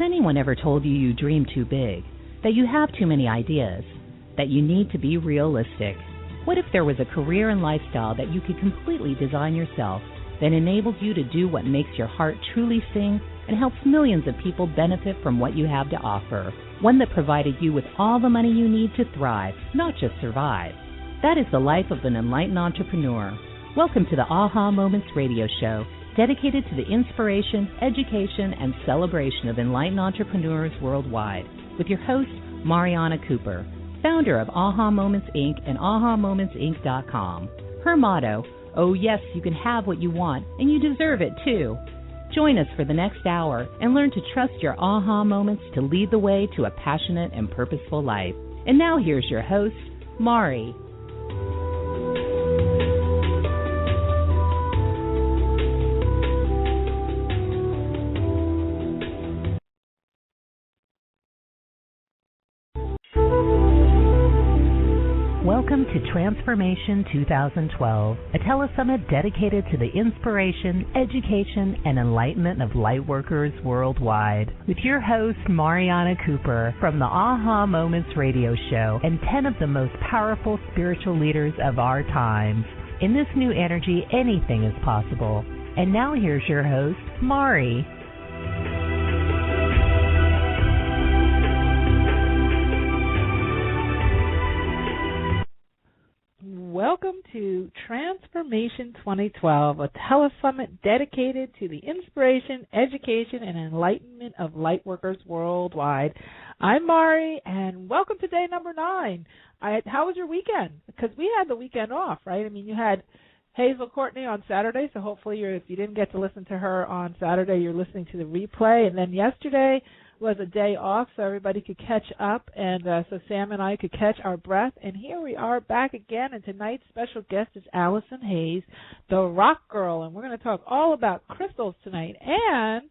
anyone ever told you you dream too big, that you have too many ideas, that you need to be realistic? What if there was a career and lifestyle that you could completely design yourself that enables you to do what makes your heart truly sing and helps millions of people benefit from what you have to offer? One that provided you with all the money you need to thrive, not just survive. That is the life of an enlightened entrepreneur. Welcome to the Aha Moments radio show, dedicated to the inspiration, education, and celebration of enlightened entrepreneurs worldwide, with your host, Mariana Cooper, founder of Aha Moments Inc. and AhaMomentsInc.com. Her motto, oh yes, you can have what you want, and you deserve it too. Join us for the next hour and learn to trust your aha moments to lead the way to a passionate and purposeful life. And now here's your host, Mari. Welcome to Transformation 2012, a telesummit dedicated to the inspiration, education, and enlightenment of lightworkers worldwide. With your host, Mariana Cooper, from the Aha Moments radio show and 10 of the most powerful spiritual leaders of our times. In this new energy, anything is possible. And now here's your host, Mari. Welcome to Transformation 2012, a telesummit dedicated to the inspiration, education, and enlightenment of lightworkers worldwide. I'm Mari, and welcome to day number 9. How was your weekend? Because we had the weekend off, right? I mean, you had Hazel Courtney on Saturday, so hopefully if you didn't get to listen to her on Saturday, you're listening to the replay. And then yesterday was a day off, so everybody could catch up, and so Sam and I could catch our breath. And here we are back again, and tonight's special guest is Allison Hayes, the rock girl, and we're going to talk all about crystals tonight, and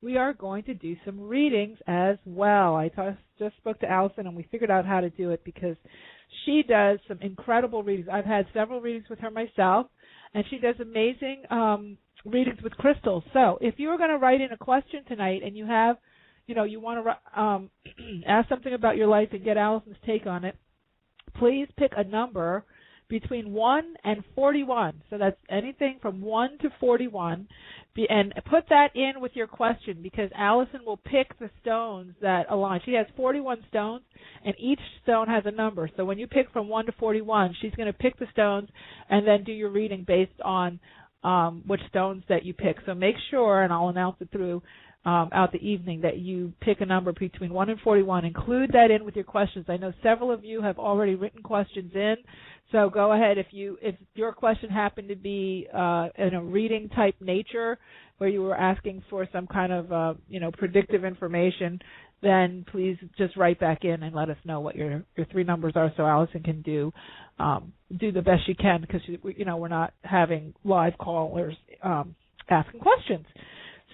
we are going to do some readings as well. I just spoke to Allison, and we figured out how to do it because she does some incredible readings. I've had several readings with her myself, and she does amazing readings with crystals. So if you were going to write in a question tonight and you have you want to ask something about your life and get Allison's take on it, please pick a number between 1 and 41. So that's anything from 1 to 41. And put that in with your question because Allison will pick the stones that align. She has 41 stones, and each stone has a number. So when you pick from 1 to 41, she's going to pick the stones and then do your reading based on which stones that you pick. So make sure, and I'll announce it out the evening, that you pick a number between 1 and 41. Include that in with your questions. I know several of you have already written questions in, so go ahead. If your question happened to be in a reading type nature, where you were asking for some kind of predictive information, then please just write back in and let us know what your 3 numbers are, so Allison can do the best she can, because we're not having live callers asking questions.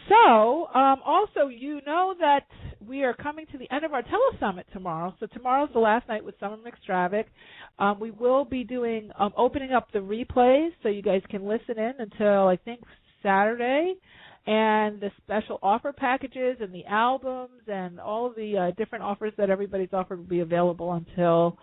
So, also, you know that we are coming to the end of our Telesummit tomorrow. So tomorrow's the last night with Summer McStravick. We will be doing opening up the replays so you guys can listen in until, I think, Saturday. And the special offer packages and the albums and all of the different offers that everybody's offered will be available until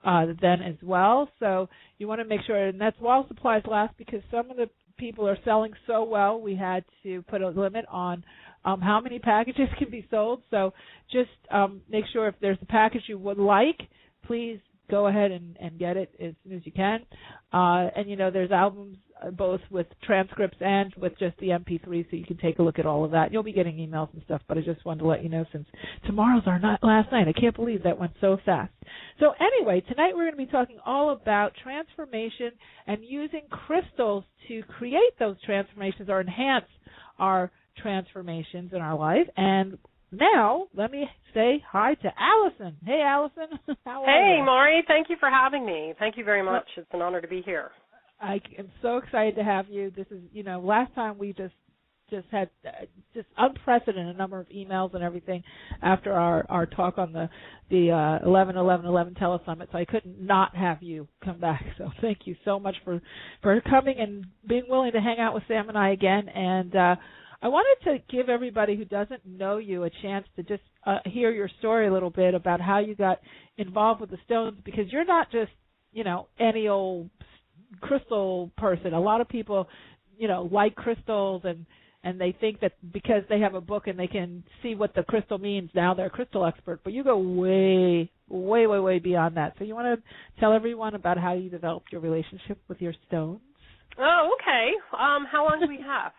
then as well. So you want to make sure, and that's while supplies last, because some of the people are selling so well, we had to put a limit on how many packages can be sold. So just make sure if there's a package you would like, please go ahead and get it as soon as you can. And there's albums both with transcripts and with just the MP3, so you can take a look at all of that. You'll be getting emails and stuff, but I just wanted to let you know, since tomorrow's our last night. I can't believe that went so fast. So anyway, tonight we're going to be talking all about transformation and using crystals to create those transformations or enhance our transformations in our life. And now, let me say hi to Allison. Hey, Allison. How are you? Hey, Mari. Thank you for having me. Thank you very much. It's an honor to be here. I am so excited to have you. This is, last time we just had just unprecedented number of emails and everything after our talk on the 11-11-11 Telesummit, so I couldn't not have you come back. So thank you so much for coming and being willing to hang out with Sam and I again. And I wanted to give everybody who doesn't know you a chance to just hear your story a little bit about how you got involved with the stones, because you're not just, any old crystal person. A lot of people, like crystals and they think that because they have a book and they can see what the crystal means, now they're a crystal expert. But you go way, way, way, way beyond that. So you want to tell everyone about how you developed your relationship with your stones? Oh, okay. How long do we have?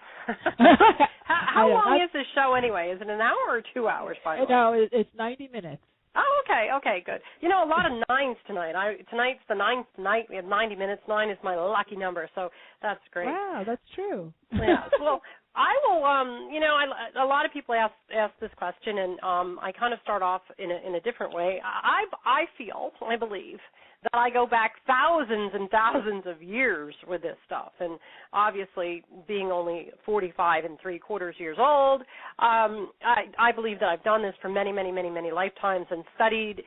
how long is this show anyway? Is it an hour or 2 hours, by the way? No, it's 90 minutes. Oh, okay, good. A lot of nines tonight. Tonight's the ninth night. We have 90 minutes. 9 is my lucky number, so that's great. Wow, that's true. Yeah. Well, I will. A lot of people ask this question, and I kind of start off in a different way. I believe that I go back thousands and thousands of years with this stuff, and obviously being only 45 3/4 years old, I believe that I've done this for many, many, many, many lifetimes and studied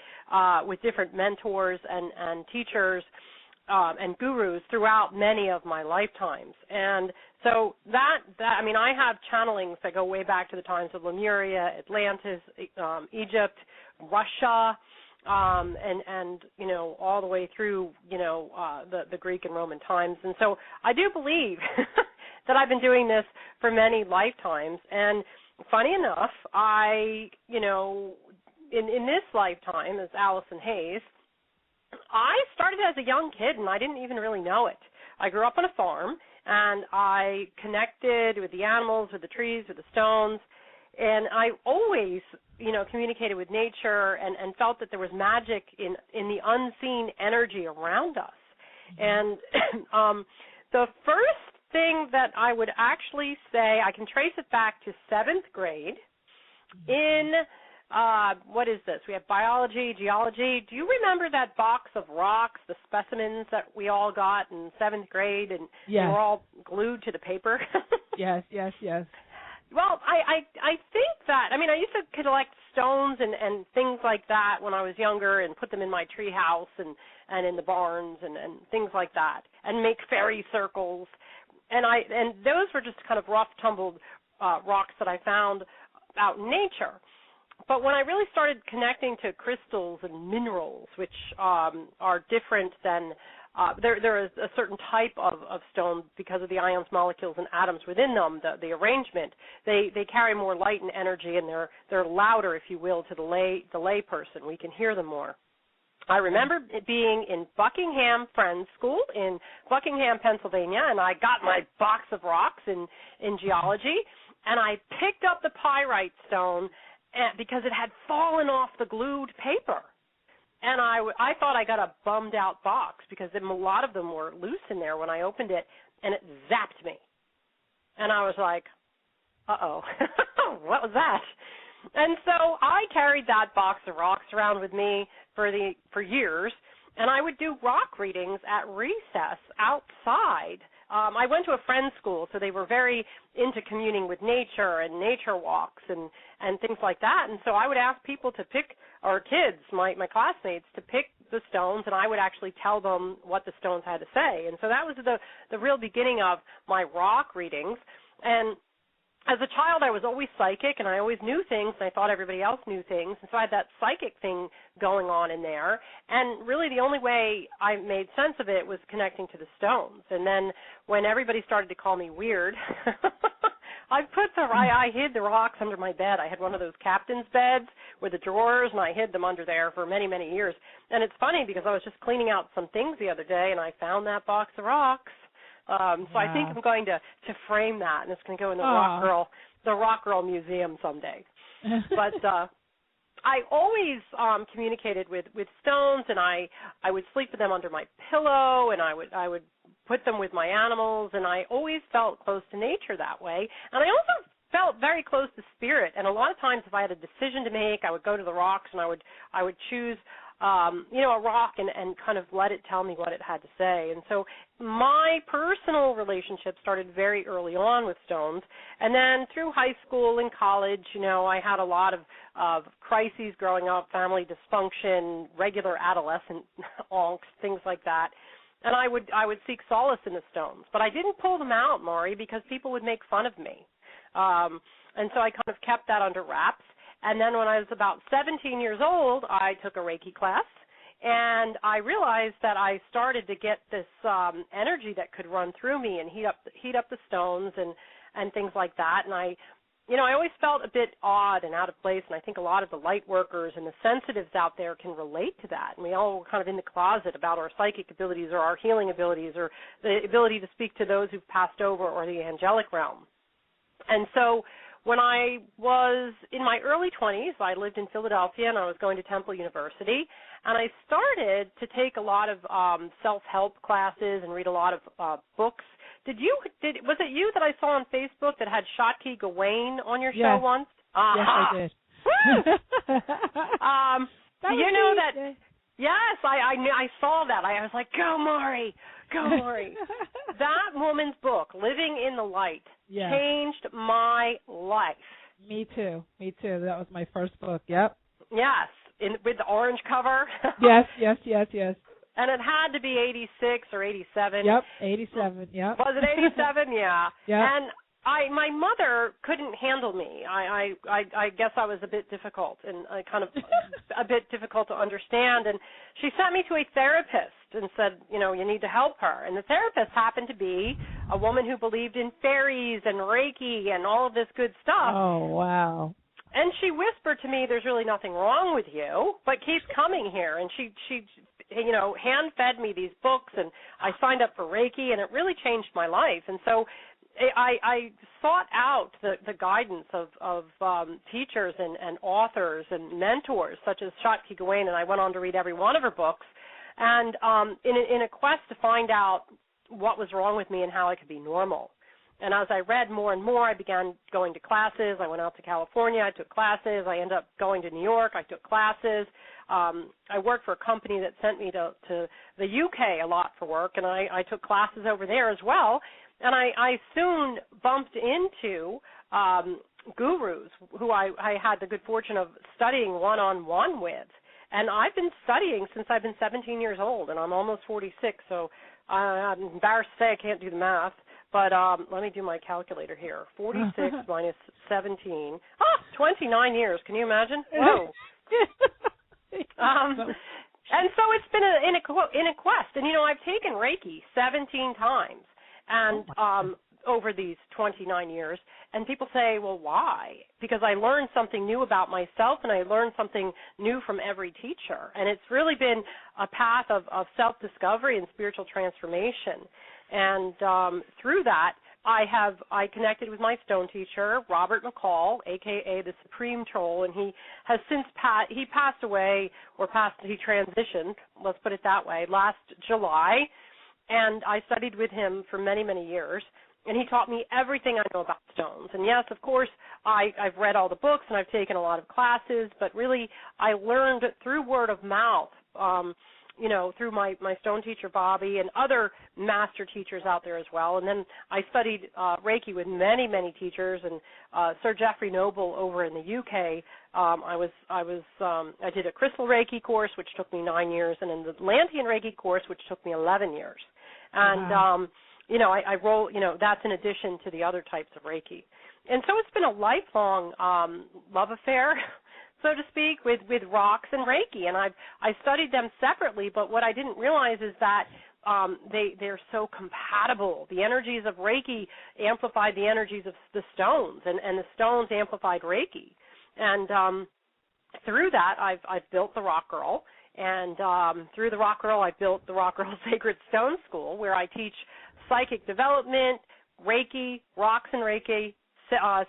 with different mentors and teachers and gurus throughout many of my lifetimes. And so I have channelings that go way back to the times of Lemuria, Atlantis, Egypt, Russia, and all the way through the Greek and Roman times. And so I do believe that I've been doing this for many lifetimes. And funny enough, in this lifetime as Allison Hayes, I started as a young kid and I didn't even really know it. I grew up on a farm and I connected with the animals, with the trees, with the stones. And I always, communicated with nature and felt that there was magic in the unseen energy around us. And the first thing that I would actually say, I can trace it back to 7th grade in, what is this? We have biology, geology. Do you remember that box of rocks, the specimens that we all got in 7th grade, and they were all glued to the paper? Yes. Well, I think that, I used to collect stones and things like that when I was younger and put them in my tree house and in the barns and things like that, and make fairy circles. And those were just kind of rough, tumbled rocks that I found out in nature. But when I really started connecting to crystals and minerals, which are different than there is a certain type of stone because of the ions, molecules, and atoms within them, the arrangement. They carry more light and energy, and they're louder, if you will, to the lay person. We can hear them more. I remember it being in Buckingham Friends School in Buckingham, Pennsylvania, and I got my box of rocks in geology, and I picked up the pyrite stone because it had fallen off the glued paper. And I thought I got a bummed-out box because a lot of them were loose in there when I opened it, and it zapped me. And I was like, uh-oh, what was that? And so I carried that box of rocks around with me for years, and I would do rock readings at recess outside. I went to a friend's school, so they were very into communing with nature and nature walks and things like that. And so I would ask people to pick, or kids, my classmates, to pick the stones, and I would actually tell them what the stones had to say. And so that was the real beginning of my rock readings. And as a child, I was always psychic, and I always knew things, and I thought everybody else knew things. And so I had that psychic thing going on in there. And really the only way I made sense of it was connecting to the stones. And then when everybody started to call me weird, I hid the rocks under my bed. I had one of those captain's beds with the drawers, and I hid them under there for many, many years. And it's funny because I was just cleaning out some things the other day, and I found that box of rocks. So I think I'm going to frame that, and it's going to go in the Rock Girl Museum someday. But I always communicated with stones, and I would sleep with them under my pillow, and I would put them with my animals, and I always felt close to nature that way. And I also felt very close to spirit. And a lot of times, if I had a decision to make, I would go to the rocks, and I would choose a rock and kind of let it tell me what it had to say. And so my personal relationship started very early on with stones. And then through high school and college, I had a lot of crises growing up, family dysfunction, regular adolescent angst, things like that. And I would seek solace in the stones. But I didn't pull them out, Maury, because people would make fun of me. And so I kind of kept that under wraps. And then when I was about 17 years old, I took a Reiki class, and I realized that I started to get this energy that could run through me and heat up the stones and things like that. And I always felt a bit odd and out of place, and I think a lot of the light workers and the sensitives out there can relate to that. And we all were kind of in the closet about our psychic abilities or our healing abilities or the ability to speak to those who've passed over or the angelic realm. And so when I was in my early 20s, I lived in Philadelphia, and I was going to Temple University, and I started to take a lot of self-help classes and read a lot of books. Was it you that I saw on Facebook that had Shotki Gawain on your show once? Yes, I did. Do you know that? Yes, I saw that. I was like, go Maury, go Maury. That woman's book, Living in the Light, changed my life. Me too. That was my first book. Yep. Yes, with the orange cover. Yes. And it had to be 86 or 87. Yep, 87, yep. Was it 87? Yeah. Yeah. And my mother couldn't handle me. I guess I was a bit difficult and kind of a bit difficult to understand. And she sent me to a therapist and said, you need to help her. And the therapist happened to be a woman who believed in fairies and Reiki and all of this good stuff. Oh, wow. And she whispered to me, there's really nothing wrong with you, but keep coming here. And she hand-fed me these books, and I signed up for Reiki, and it really changed my life. And so I sought out the guidance of teachers and authors and mentors such as Shotki Gawain, and I went on to read every one of her books. And in a quest to find out what was wrong with me and how I could be normal. And as I read more and more, I began going to classes. I went out to California. I took classes. I ended up going to New York. I took classes. I worked for a company that sent me to the UK a lot for work, and I took classes over there as well. And I soon bumped into gurus who I had the good fortune of studying one-on-one with. And I've been studying since I've been 17 years old, and I'm almost 46, so I'm embarrassed to say I can't do the math. But let me do my calculator here. 46 minus 17. 29 years. Can you imagine? Whoa. And so it's been in a quest. And, I've taken Reiki 17 times and over these 29 years. And people say, well, why? Because I learned something new about myself, and I learned something new from every teacher. And it's really been a path of self-discovery and spiritual transformation. And through that, I connected with my stone teacher, Robert McCall, a.k.a. the Supreme Troll, and he has since passed away, he transitioned, let's put it that way, last July. And I studied with him for many, many years. And he taught me everything I know about stones. And yes, of course, I've read all the books and I've taken a lot of classes, but really I learned through word of mouth, through my stone teacher, Bobby, and other master teachers out there as well. And then I studied Reiki with many, many teachers, and Sir Jeffrey Noble over in the UK. I did a Crystal Reiki course, which took me 9 years, and an Atlantean Reiki course, which took me 11 years. And, wow. I roll, that's in addition to the other types of Reiki. And so it's been a lifelong love affair, so to speak, with rocks and Reiki. And I studied them separately, but what I didn't realize is that they're so compatible. The energies of Reiki amplified the energies of the stones, and the stones amplified Reiki. And through that, I've built the Rock Girl. And through the Rock Girl, I built the Rock Girl Sacred Stone School, where I teach psychic development, Reiki, rocks and Reiki,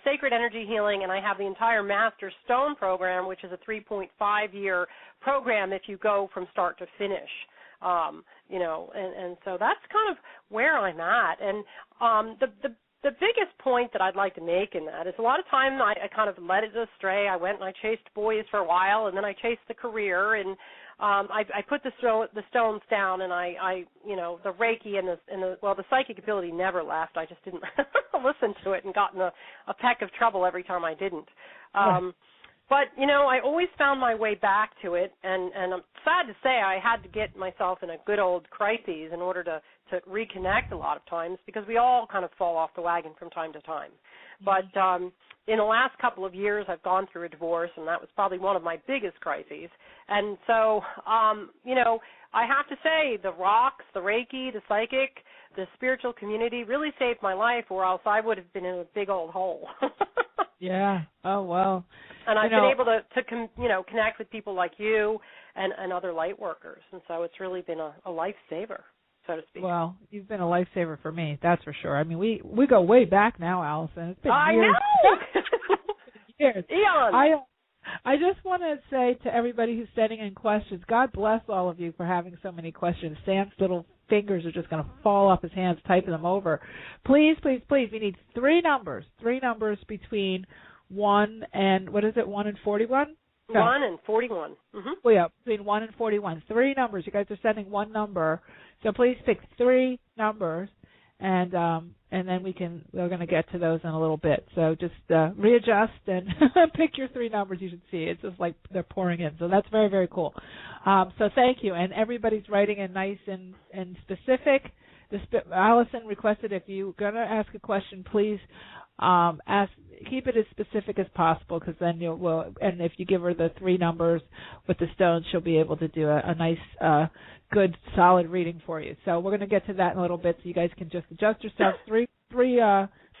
sacred energy healing, and I have the entire Master Stone program, which is a 3.5-year program if you go from start to finish. And so that's kind of where I'm at. And the biggest point that I'd like to make in that is a lot of times I kind of let it astray. I went and I chased boys for a while, and then I chased the career, and I put the stones down, and the Reiki and the psychic ability never left. I just didn't listen to it and got in a peck of trouble every time I didn't. But, I always found my way back to it, and I'm sad to say I had to get myself in a good old crisis in order to reconnect a lot of times, because we all kind of fall off the wagon from time to time. But in the last couple of years, I've gone through a divorce, and that was probably one of my biggest crises. And so, I have to say the rocks, the Reiki, the psychic, the spiritual community really saved my life, or else I would have been in a big old hole. Yeah. Oh, well. And I've been able to connect with people like you and other light workers. And so it's really been a lifesaver, so to speak. Well, you've been a lifesaver for me, that's for sure. I mean, we go way back now, Allison. It's been years. I know! Years. Eons. I just want to say to everybody who's sending in questions, God bless all of you for having so many questions. Sam's little fingers are just going to fall off his hands typing them over. Please, please, please, we need three numbers between 1 and, 1 and 41? Okay. 1 and 41. Mm-hmm. Well, yeah, between 1 and 41. Three numbers. You guys are sending one number. So please pick three numbers, and then we're going to get to those in a little bit. So just readjust and pick your three numbers. You should see it's just like they're pouring in. So that's very, very cool. So thank you. And everybody's writing in nice and specific. Allison requested if you're going to ask a question, please keep it as specific as possible, because then and if you give her the three numbers with the stones, she'll be able to do a nice, good, solid reading for you. So we're going to get to that in a little bit, so you guys can just adjust yourselves. Three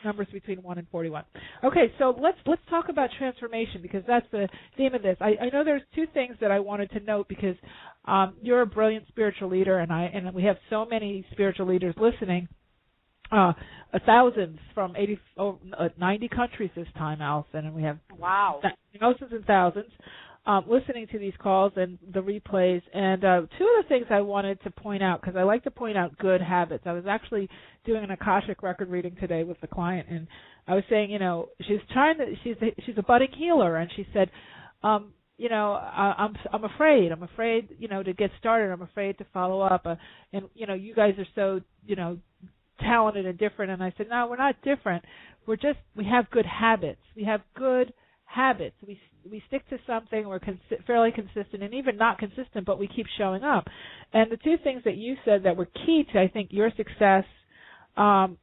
numbers between 1 and 41. Okay, so let's talk about transformation, because that's the theme of this. I know there's two things that I wanted to note, because you're a brilliant spiritual leader, and we have so many spiritual leaders listening. Thousands from 90 countries this time, Allison, and we have thousands and thousands listening to these calls and the replays. And two of the things I wanted to point out, because I like to point out good habits. I was actually doing an Akashic record reading today with the client, and I was saying, she's a budding healer, and she said, I'm afraid, to get started. I'm afraid to follow up, and you guys are so, talented and different. And I said, no, we're not different. We have good habits. We have good habits. We stick to something. We're fairly consistent, and even not consistent, but we keep showing up. And the two things that you said that were key to, I think, your success, or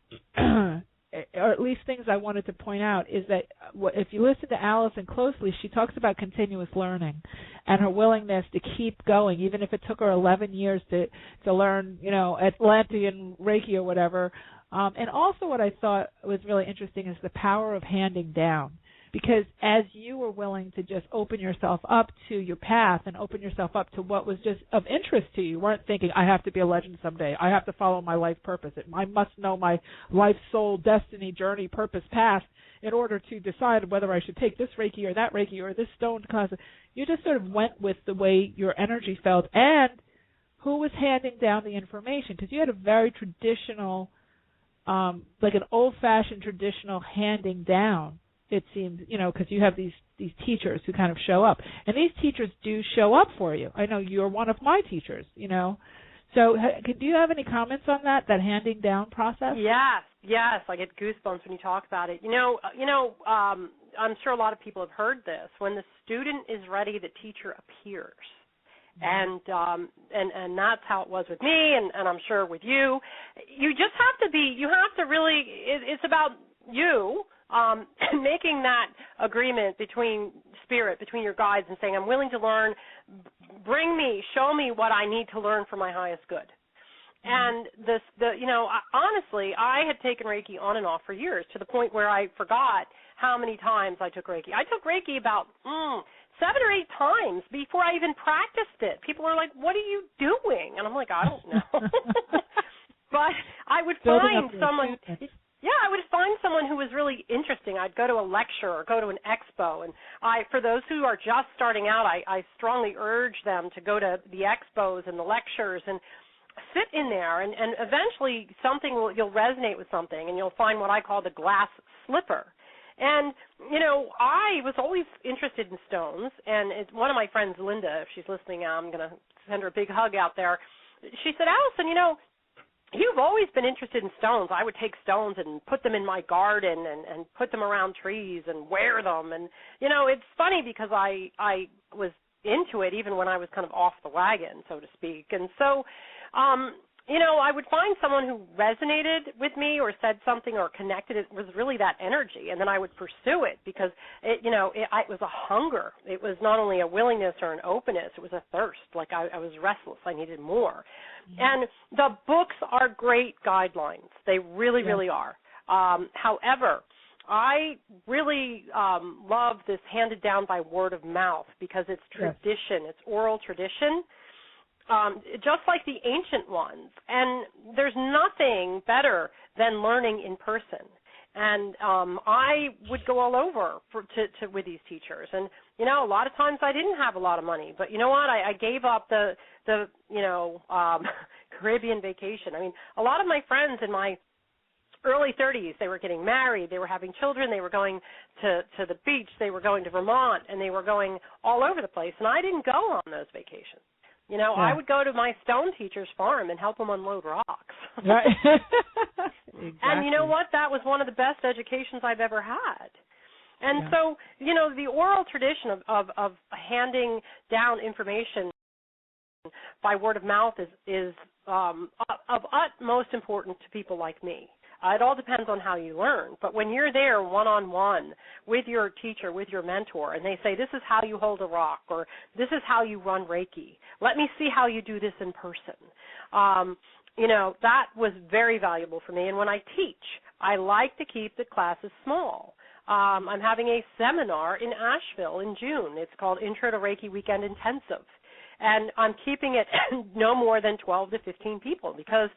at least things I wanted to point out, is that if you listen to Allison closely, she talks about continuous learning and her willingness to keep going, even if it took her 11 years to learn, Atlantean Reiki or whatever. And also what I thought was really interesting is the power of handing down. Because as you were willing to just open yourself up to your path and open yourself up to what was just of interest to you, you weren't thinking, I have to be a legend someday. I have to follow my life purpose. I must know my life, soul, destiny, journey, purpose, path in order to decide whether I should take this Reiki or that Reiki or this stone. You just sort of went with the way your energy felt and who was handing down the information. Because you had a very traditional, like an old-fashioned traditional handing down. It seems, because you have these teachers who kind of show up. And these teachers do show up for you. I know you're one of my teachers, So do you have any comments on that handing down process? Yes. I get goosebumps when you talk about it. I'm sure a lot of people have heard this. When the student is ready, the teacher appears. Mm-hmm. And that's how it was with me, and I'm sure with you. You just have to really, it's about you. Making that agreement between spirit, between your guides, and saying, I'm willing to learn, show me what I need to learn for my highest good. Mm-hmm. And honestly, I had taken Reiki on and off for years, to the point where I forgot how many times I took Reiki. I took Reiki about 7 or 8 times before I even practiced it. People are like, what are you doing? And I'm like, I don't know. But I would find someone... Yeah, I would find someone who was really interesting. I'd go to a lecture or go to an expo. And for those who are just starting out, I strongly urge them to go to the expos and the lectures and sit in there. And eventually you'll resonate with something, and you'll find what I call the glass slipper. And, I was always interested in stones. And one of my friends, Linda, if she's listening, I'm going to send her a big hug out there. She said, Allison, you've always been interested in stones. I would take stones and put them in my garden and put them around trees and wear them. And, it's funny because I was into it even when I was kind of off the wagon, so to speak. And so, I would find someone who resonated with me or said something or connected. It was really that energy, and then I would pursue it because, it was a hunger. It was not only a willingness or an openness, it was a thirst. Like I was restless. I needed more. Mm-hmm. And the books are great guidelines. They really, really are. However, I really love this handed down by word of mouth because it's tradition. It's oral tradition. Just like the ancient ones. And there's nothing better than learning in person. And I would go all over with these teachers. And, a lot of times I didn't have a lot of money. But you know what? I gave up the Caribbean vacation. I mean, a lot of my friends in my early 30s, they were getting married, they were having children, they were going to the beach, they were going to Vermont, and they were going all over the place. And I didn't go on those vacations. I would go to my stone teacher's farm and help them unload rocks. Right. Exactly. And you know what? That was one of the best educations I've ever had. And so, the oral tradition of handing down information by word of mouth is of utmost importance to people like me. It all depends on how you learn. But when you're there one-on-one with your teacher, with your mentor, and they say, this is how you hold a rock, or this is how you run Reiki, let me see how you do this in person. That was very valuable for me. And when I teach, I like to keep the classes small. I'm having a seminar in Asheville in June. It's called Intro to Reiki Weekend Intensive. And I'm keeping it no more than 12 to 15 people because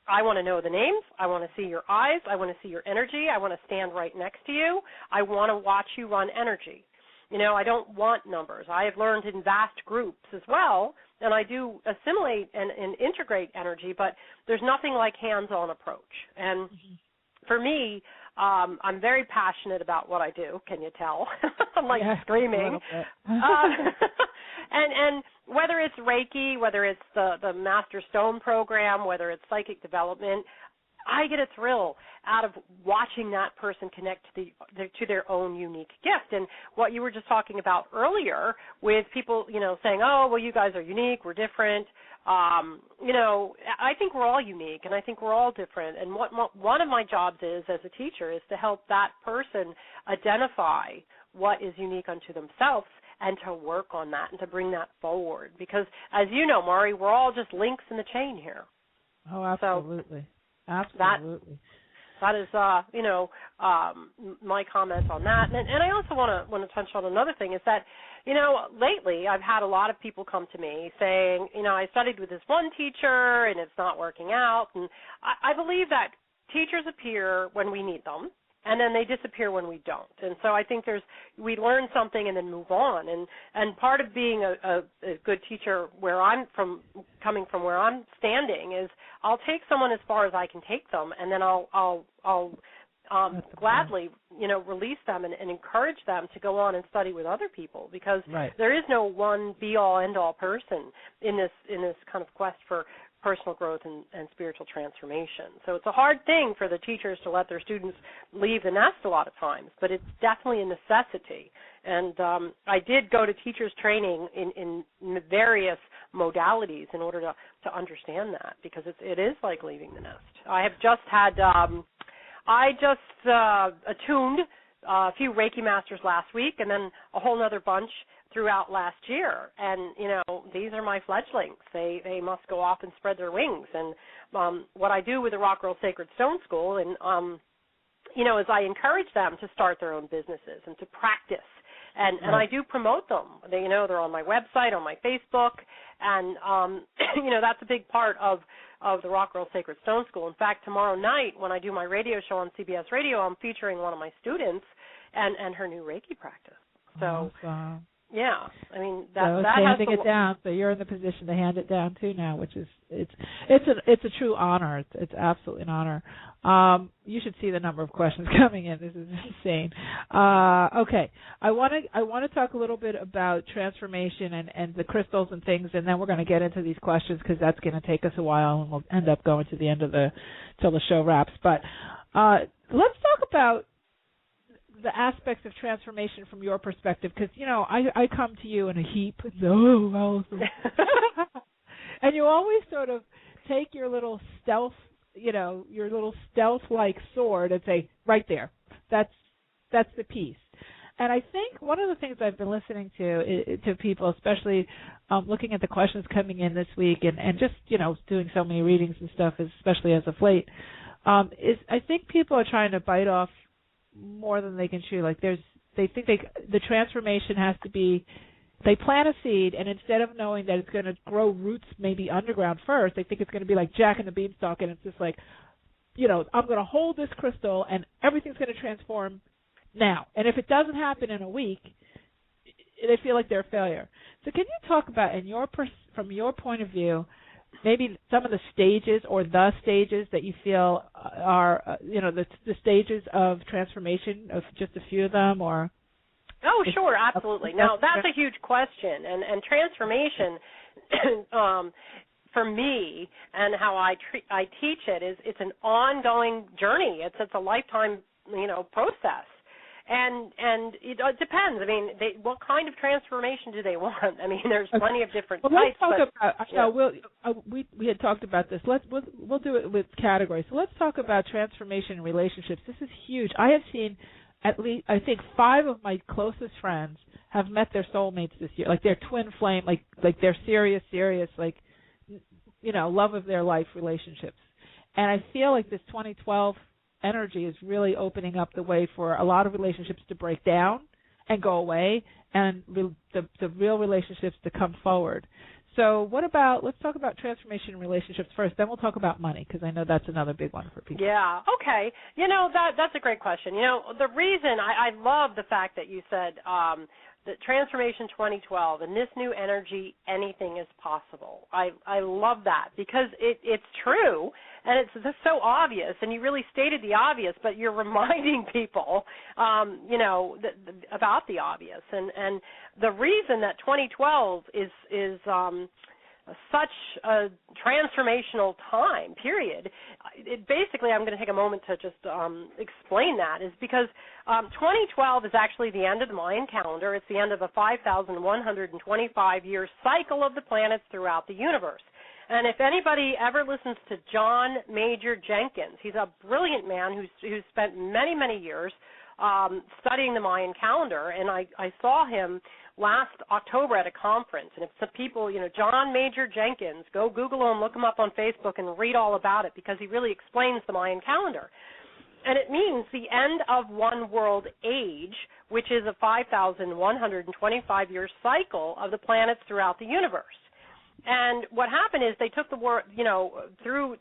I want to know the names. I want to see your eyes. I want to see your energy. I want to stand right next to you. I want to watch you run energy. I don't want numbers. I have learned in vast groups as well, and I do assimilate and integrate energy, but there's nothing like hands-on approach. And for me, I'm very passionate about what I do. Can you tell? I'm like screaming. And whether it's Reiki, whether it's the Master Stone program, whether it's psychic development, I get a thrill out of watching that person connect to their own unique gift. And what you were just talking about earlier with people, saying, oh, well, you guys are unique, we're different. I think we're all unique, and I think we're all different. And what one of my jobs is as a teacher is to help that person identify what is unique unto themselves and to work on that and to bring that forward. Because, as you know, Maury, we're all just links in the chain here. Oh, absolutely. So absolutely. That is, my comments on that. And I also want to touch on another thing is that, lately I've had a lot of people come to me saying, I studied with this one teacher and it's not working out. And I believe that teachers appear when we need them, and then they disappear when we don't. And so I think we learn something and then move on. And part of being a good teacher coming from where I'm standing is I'll take someone as far as I can take them, and then I'll gladly, release them and encourage them to go on and study with other people because there is no one be-all, end-all person in this kind of quest for personal growth and spiritual transformation. So it's a hard thing for the teachers to let their students leave the nest a lot of times, but it's definitely a necessity. And I did go to teachers training in various modalities in order to understand that because it is like leaving the nest. I have just had attuned a few Reiki masters last week and then a whole other bunch throughout last year. And, these are my fledglings. They must go off and spread their wings. And what I do with the Rock Girl Sacred Stone School and, is I encourage them to start their own businesses and to practice. And I do promote them. They're on my website, on my Facebook. And, that's a big part of the Rock Girl Sacred Stone School. In fact, tomorrow night when I do my radio show on CBS Radio, I'm featuring one of my students and her new Reiki practice. So, Yeah, I mean so that handing has it down. So you're in the position to hand it down too now, which is it's a true honor. It's absolutely an honor. You should see the number of questions coming in. This is insane. Okay, I want to talk a little bit about transformation and the crystals and things, and then we're going to get into these questions because that's going to take us a while, and we'll end up going to the end of till the show wraps. But let's talk about the aspects of transformation from your perspective, because I come to you in a heap. Allison. And you always sort of take your little stealth, your little stealth-like sword and say, right there, that's the piece. And I think one of the things I've been listening to people, especially looking at the questions coming in this week, and just doing so many readings and stuff, especially as of late, is I think people are trying to bite off more than they can chew. Like they think the transformation has to be, they plant a seed, and instead of knowing that it's going to grow roots maybe underground first, they think it's going to be like Jack and the Beanstalk, and it's just like, I'm going to hold this crystal and everything's going to transform now. And if it doesn't happen in a week, they feel like they're a failure. So can you talk about, from your point of view, maybe some of the stages or the stages that you feel are, the stages of transformation, of just a few of them, or? Oh, sure, absolutely. Now, that's a huge question, and transformation, for me, and how I teach it is it's an ongoing journey. It's a lifetime, process. And it depends. I mean, what kind of transformation do they want? I mean, there's plenty of different types. Let's talk about. We had talked about this. We'll do it with categories. So let's talk about transformation in relationships. This is huge. I have seen at least, I think, 5 of my closest friends have met their soulmates this year, like their twin flame, like their serious, like love of their life relationships. And I feel like this 2012 energy is really opening up the way for a lot of relationships to break down and go away, and the real relationships to come forward. So let's talk about transformation in relationships first, then we'll talk about money, because I know that's another big one for people. Yeah, okay. That's a great question. The reason I love the fact that you said that Transformation 2012 and this new energy, anything is possible. I love that because it's true, and it's just so obvious, and you really stated the obvious, but you're reminding people, about the obvious. And the reason that 2012 is such a transformational time, period. Basically, I'm going to take a moment to just explain that, is because 2012 is actually the end of the Mayan calendar. It's the end of a 5,125-year cycle of the planets throughout the universe. And if anybody ever listens to John Major Jenkins, he's a brilliant man who's spent many, many years studying the Mayan calendar, and I saw him last October at a conference. And if some people, John Major Jenkins, go Google him, look him up on Facebook, and read all about it, because he really explains the Mayan calendar. And it means the end of one world age, which is a 5,125-year cycle of the planets throughout the universe. And what happened is they took the word, through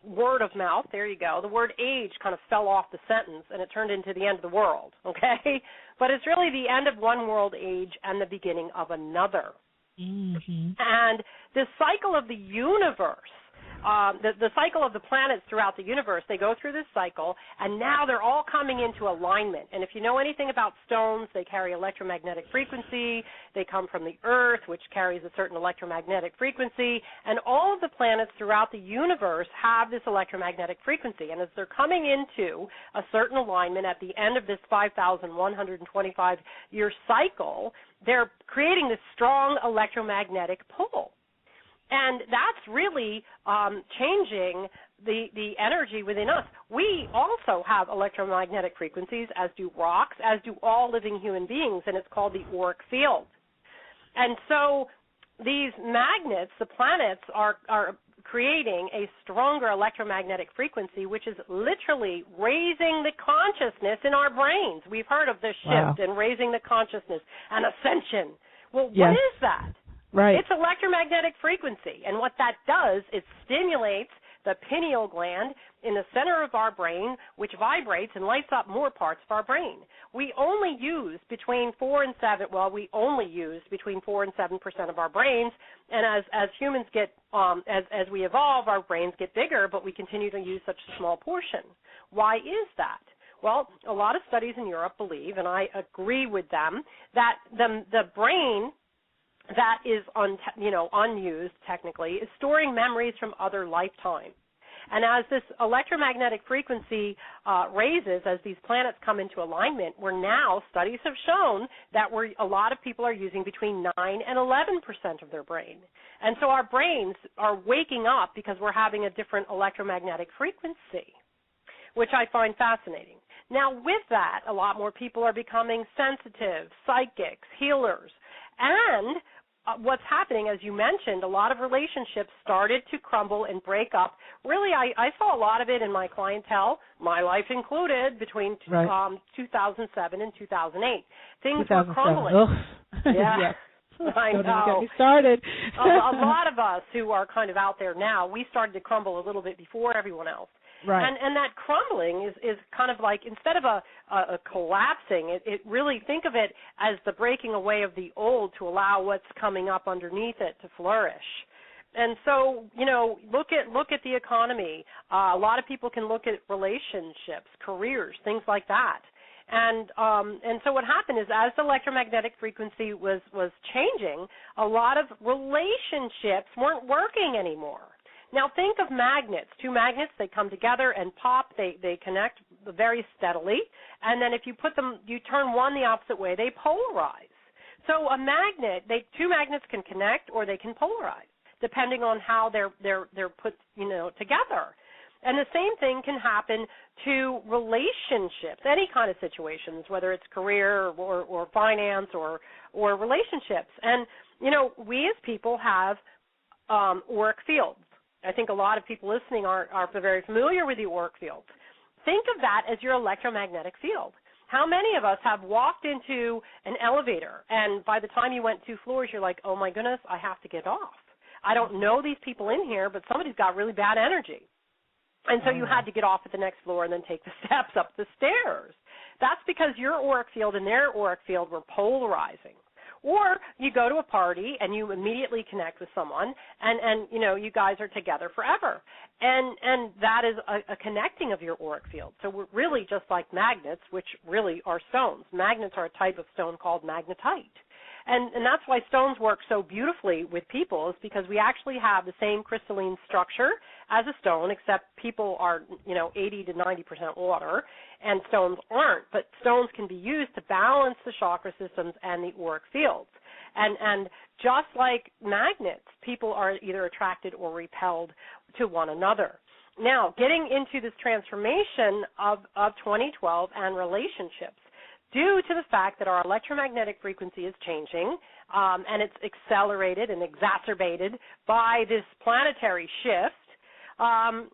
word of mouth, there you go, the word age kind of fell off the sentence, and it turned into the end of the world, okay? But it's really the end of one world age and the beginning of another. Mm-hmm. And the cycle of the universe, the cycle of the planets throughout the universe, they go through this cycle, and now they're all coming into alignment. And if you know anything about stones, they carry electromagnetic frequency. They come from the Earth, which carries a certain electromagnetic frequency. And all of the planets throughout the universe have this electromagnetic frequency. And as they're coming into a certain alignment at the end of this 5,125-year cycle, they're creating this strong electromagnetic pull. And that's really changing the energy within us. We also have electromagnetic frequencies, as do rocks, as do all living human beings, and it's called the auric field. And so these magnets, the planets, are creating a stronger electromagnetic frequency, which is literally raising the consciousness in our brains. We've heard of this shift in raising the consciousness and ascension. Well, what is that? Right. It's electromagnetic frequency, and what that does is stimulates the the pineal gland in the center of our brain, which vibrates and lights up more parts of our brain. We only use between 4 and 7 of our brains, and as humans get, as we evolve, our brains get bigger, but we continue to use such a small portion. Why is that? Well, a lot of studies in Europe believe, and I agree with them, that the brain that is unused technically is storing memories from other lifetimes. And as this electromagnetic frequency raises, as these planets come into alignment, studies have shown that a lot of people are using between 9 and 11% of their brain. And so our brains are waking up because we're having a different electromagnetic frequency, which I find fascinating. Now, with that, a lot more people are becoming sensitive, psychics, healers, and what's happening, as you mentioned, a lot of relationships started to crumble and break up. Really, I saw a lot of it in my clientele, my life included, between 2007 and 2008. Things were crumbling. Yeah. I know. Don't even get me started. a lot of us who are kind of out there now, we started to crumble a little bit before everyone else. Right. And that crumbling is kind of like, instead of a collapsing, it really, think of it as the breaking away of the old to allow what's coming up underneath it to flourish. And so, look at the economy. A lot of people can look at relationships, careers, things like that. And so what happened is, as the electromagnetic frequency was changing, a lot of relationships weren't working anymore. Now think of magnets. Two magnets, they come together and pop. They connect very steadily. And then if you turn one the opposite way, they polarize. So a magnet, two magnets can connect or they can polarize, depending on how they're put together. And the same thing can happen to relationships, any kind of situations, whether it's career or finance or relationships. And we as people have auric fields. I think a lot of people listening are very familiar with the auric field. Think of that as your electromagnetic field. How many of us have walked into an elevator, and by the time you went 2 floors, you're like, oh, my goodness, I have to get off. I don't know these people in here, but somebody's got really bad energy. And so you had to get off at the next floor and then take the steps up the stairs. That's because your auric field and their auric field were polarizing. Or you go to a party and you immediately connect with someone, and you guys are together forever. And that is a connecting of your auric field. So we're really just like magnets, which really are stones. Magnets are a type of stone called magnetite. And that's why stones work so beautifully with people, is because we actually have the same crystalline structure as a stone, except people are, 80 to 90% water, and stones aren't. But stones can be used to balance the chakra systems and the auric fields. And just like magnets, people are either attracted or repelled to one another. Now, getting into this transformation of 2012 and relationships, due to the fact that our electromagnetic frequency is changing, and it's accelerated and exacerbated by this planetary shift, our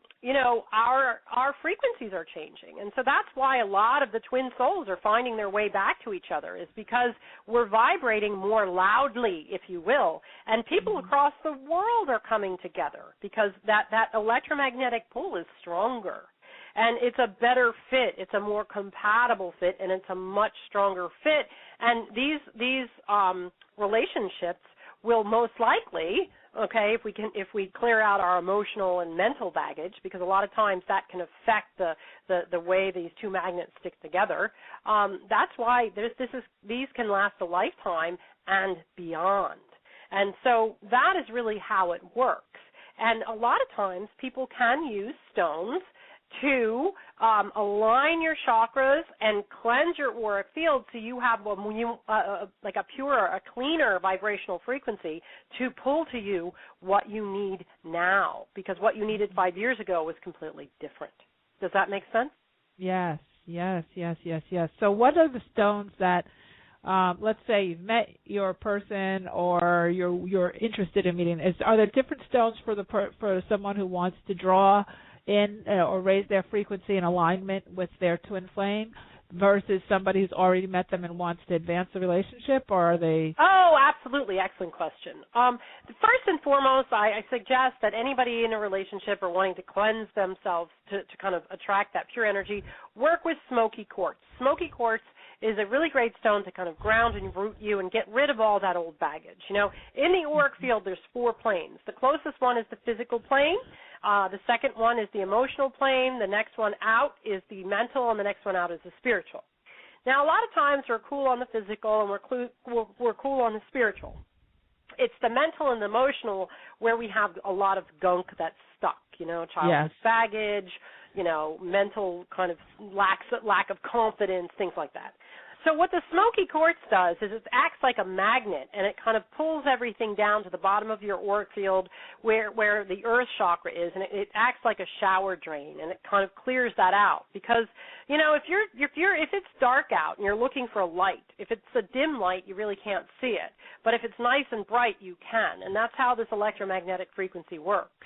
frequencies are changing. And so that's why a lot of the twin souls are finding their way back to each other, is because we're vibrating more loudly, if you will, and people across the world are coming together because that electromagnetic pull is stronger. And it's a better fit. It's a more compatible fit, and it's a much stronger fit. And these relationships will most likely, if we clear out our emotional and mental baggage, because a lot of times that can affect the way these two magnets stick together. That's why these can last a lifetime and beyond. And so that is really how it works. And a lot of times people can use stones to align your chakras and cleanse your auric field, so you have like a purer, a cleaner vibrational frequency to pull to you what you need now, because what you needed 5 years ago was completely different. Does that make sense? Yes. So what are the stones that, let's say you've met your person or you're interested in meeting? Are there different stones for someone who wants to draw in or raise their frequency in alignment with their twin flame? versus somebody who's already met them and wants to advance the relationship, or are they? Oh, absolutely. Excellent question. First and foremost, I suggest that anybody in a relationship or wanting to cleanse themselves to kind of attract that pure energy, work with smoky quartz. Smoky quartz is a really great stone to kind of ground and root you and get rid of all that old baggage. You know, in the auric field, there's 4 planes. The closest one is the physical plane. The second one is the emotional plane. The next one out is the mental, and the next one out is the spiritual. Now, a lot of times we're cool on the physical and we're cool on the spiritual. It's the mental and the emotional where we have a lot of gunk that's stuck, you know, childhood baggage, you know, mental kind of lack of confidence, things like that. So what the smoky quartz does is it acts like a magnet, and it kind of pulls everything down to the bottom of your auric field where the earth chakra is, and it acts like a shower drain, and it kind of clears that out. Because, you know, if it's dark out and you're looking for a light, if it's a dim light, you really can't see it. But if it's nice and bright, you can, and that's how this electromagnetic frequency works.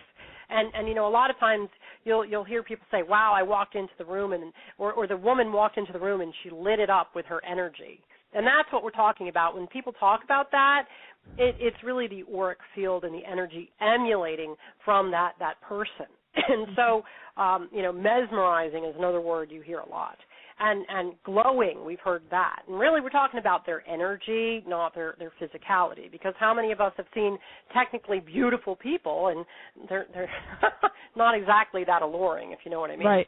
And you know, a lot of times you'll hear people say, "Wow, I walked into the room," or the woman walked into the room and she lit it up with her energy. And that's what we're talking about. When people talk about that, it's really the auric field and the energy emulating from that person. And so, you know, mesmerizing is another word you hear a lot. And glowing, we've heard that. And really we're talking about their energy, not their physicality, because how many of us have seen technically beautiful people and they're not exactly that alluring, if you know what I mean. Right.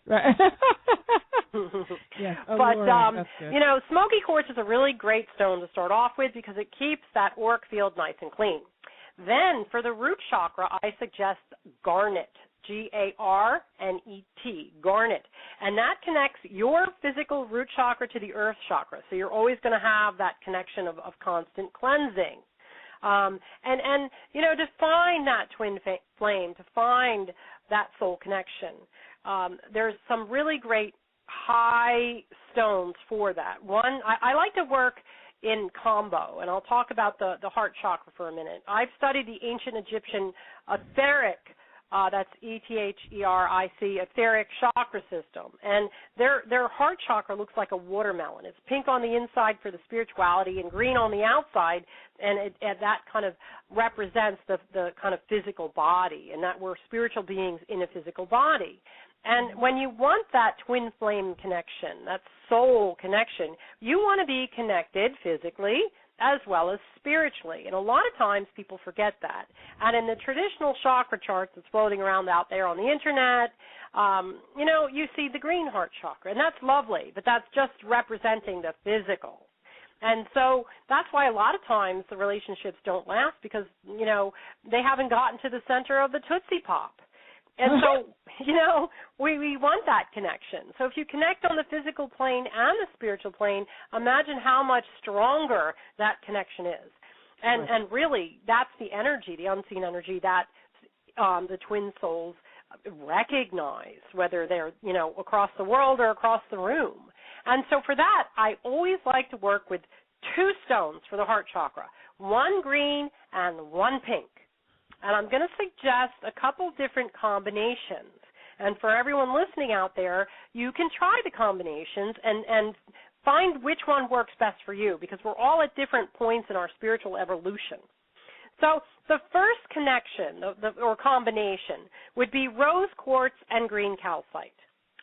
Yeah, but, you know, smoky quartz is a really great stone to start off with because it keeps that auric field nice and clean. Then for the root chakra, I suggest garnet. Garnet, garnet. And that connects your physical root chakra to the earth chakra. So you're always going to have that connection of constant cleansing. And you know, to find that twin flame, to find that soul connection, there's some really great high stones for that. One, I like to work in combo, and I'll talk about the heart chakra for a minute. I've studied the ancient Egyptian etheric, that's ETHERIC, etheric chakra system, and their heart chakra looks like a watermelon. It's pink on the inside for the spirituality and green on the outside, and that kind of represents the kind of physical body, and that we're spiritual beings in a physical body. And when you want that twin flame connection, that soul connection, you want to be connected physically as well as spiritually. And a lot of times people forget that. And in the traditional chakra charts that's floating around out there on the Internet, you know, you see the green heart chakra, and that's lovely, but that's just representing the physical. And so that's why a lot of times the relationships don't last because, you know, they haven't gotten to the center of the Tootsie Pop. And so, you know, we want that connection. So if you connect on the physical plane and the spiritual plane, imagine how much stronger that connection is. And really, that's the energy, the unseen energy that the twin souls recognize, whether they're, you know, across the world or across the room. And so for that, I always like to work with 2 stones for the heart chakra, 1 green and 1 pink. And I'm going to suggest a couple different combinations. And for everyone listening out there, you can try the combinations and find which one works best for you because we're all at different points in our spiritual evolution. So the first connection or combination would be rose quartz and green calcite.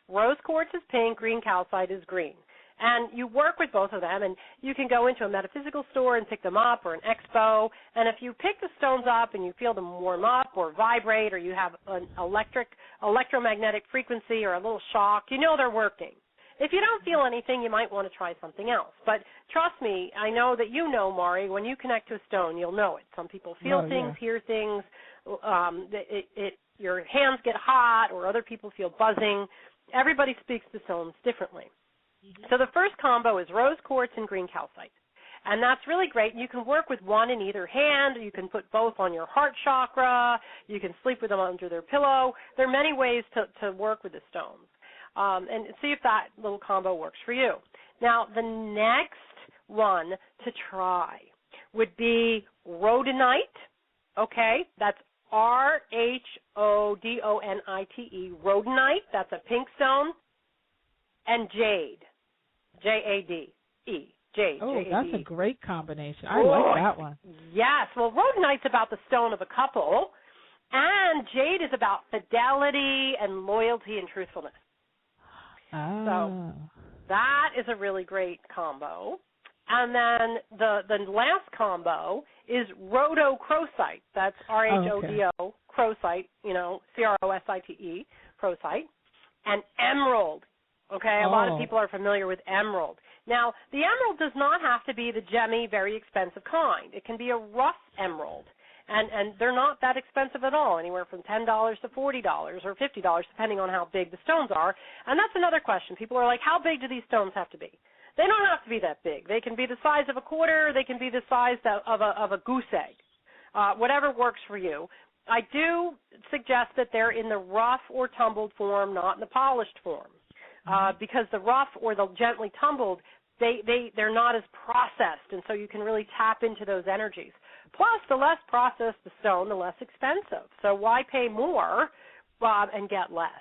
Rose quartz is pink, green calcite is green. And you work with both of them, and you can go into a metaphysical store and pick them up or an expo. And if you pick the stones up and you feel them warm up or vibrate or you have an electromagnetic frequency or a little shock, you know they're working. If you don't feel anything, you might want to try something else. But trust me, I know that you know, Mari, when you connect to a stone, you'll know it. Some people feel things, hear things. Your hands get hot or other people feel buzzing. Everybody speaks to stones differently. So the first combo is rose quartz and green calcite. And that's really great. You can work with one in either hand. You can put both on your heart chakra. You can sleep with them under their pillow. There are many ways to work with the stones. And see if that little combo works for you. Now, the next one to try would be rhodonite. Okay, that's RHODONITE, rhodonite. That's a pink stone. And jade. J-A-D-E. Jade. Oh, J-A-D-E. that's a great combination. I like that one. Yes. Well, rhodonite's about the stone of a couple, and jade is about fidelity and loyalty and truthfulness. Oh. So that is a really great combo. And then the last combo is rhodochrosite. That's R-H-O-D-O, crosite, C-R-O-S-I-T-E, crosite, and emerald. Okay, a lot of people are familiar with emerald. Now, the emerald does not have to be the gemmy, very expensive kind. It can be a rough emerald, and they're not that expensive at all, anywhere from $10 to $40 or $50, depending on how big the stones are. And that's another question. People are like, how big do these stones have to be? They don't have to be that big. They can be the size of a quarter. They can be the size of a goose egg, whatever works for you. I do suggest that they're in the rough or tumbled form, not in the polished form, because the rough or the gently tumbled, they're not as processed, and so you can really tap into those energies. Plus, the less processed the stone, the less expensive. So why pay more and get less?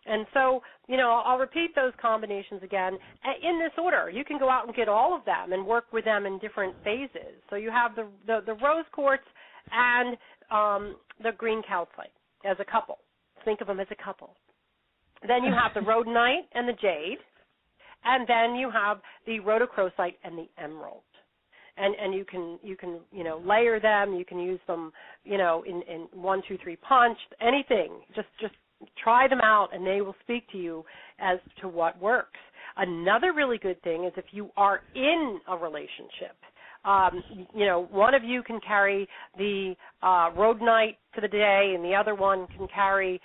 And so, I'll repeat those combinations again in this order. You can go out and get all of them and work with them in different phases. So you have the rose quartz and the green calcite as a couple. Think of them as a couple. Then you have the rhodonite and the jade, and then you have the rhodochrosite and the emerald. And you can layer them. You can use them in 1, 2, 3 punch, anything. Just try them out, and they will speak to you as to what works. Another really good thing is if you are in a relationship, one of you can carry the rhodonite for the day, and the other one can carry,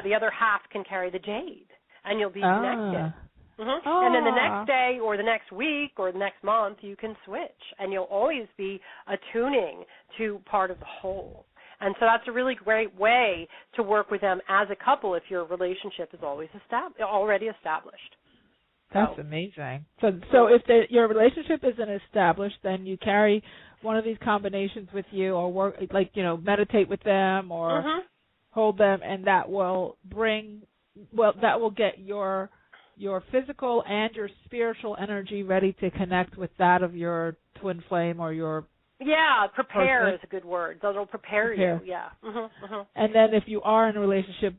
the other half can carry the jade, and you'll be connected. And then the next day or the next week or the next month, you can switch, and you'll always be attuning to part of the whole. And so that's a really great way to work with them as a couple if your relationship is already established. That's amazing. So if your relationship isn't established, then you carry one of these combinations with you, or work meditate with them, or hold them, and that will get your physical and your spiritual energy ready to connect with that of your twin flame or your prepare person. Is a good word. So it'll prepare you. Yeah. And then if you are in a relationship,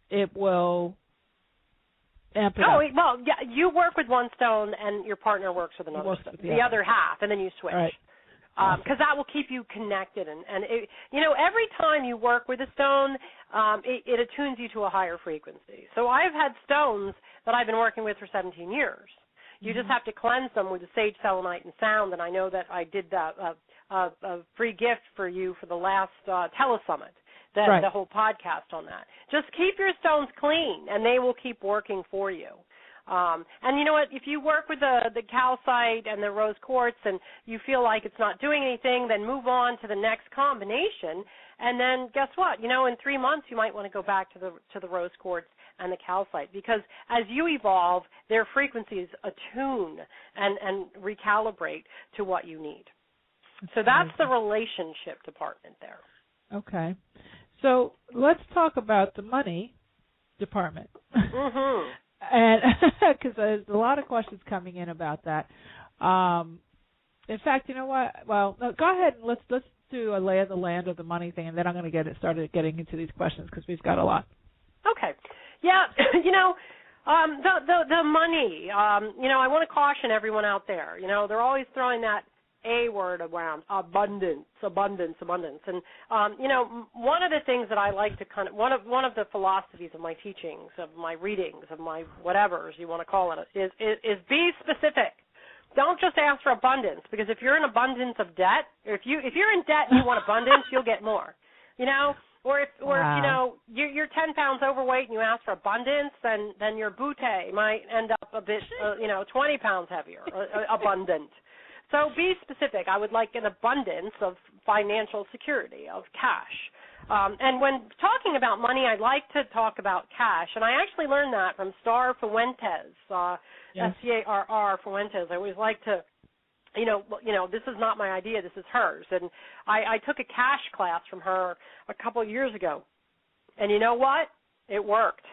it will amp it up. Well, yeah, you work with one stone and your partner works with another stone, the other half, and then you switch. Right. Because that will keep you connected. And every time you work with a stone, it attunes you to a higher frequency. So I've had stones that I've been working with for 17 years. You just have to cleanse them with the sage, selenite, and sound. And I know that I did a free gift for you for the last Telesummit, the whole podcast on that. Just keep your stones clean, and they will keep working for you. And you know what? If you work with the calcite and the rose quartz and you feel like it's not doing anything, then move on to the next combination. And then guess what? In 3 months you might want to go back to the rose quartz and the calcite, because as you evolve, their frequencies attune and recalibrate to what you need. So that's the relationship department there. Okay. So let's talk about the money department. And because there's a lot of questions coming in about that. In fact, you know what? Well, no, go ahead and let's do a lay of the land of the money thing, and then I'm going to get getting into these questions because we've got a lot. Okay. Yeah, the money, I want to caution everyone out there. They're always throwing that A word around, abundance. And, one of the things that I like to one of the philosophies of my teachings, of my readings, of my whatevers you want to call it, is be specific. Don't just ask for abundance, because if you're in abundance of debt, or if you're in debt and you want abundance, you'll get more, Or if you're 10 pounds overweight and you ask for abundance, then your butte might end up a bit 20 pounds heavier, abundant. So be specific. I would like an abundance of financial security, of cash. And when talking about money, I like to talk about cash, and I actually learned that from Star Fuentes, Scarr Fuentes. I always like to. This is not my idea. This is hers. And I took a cash class from her a couple of years ago. And you know what? It worked.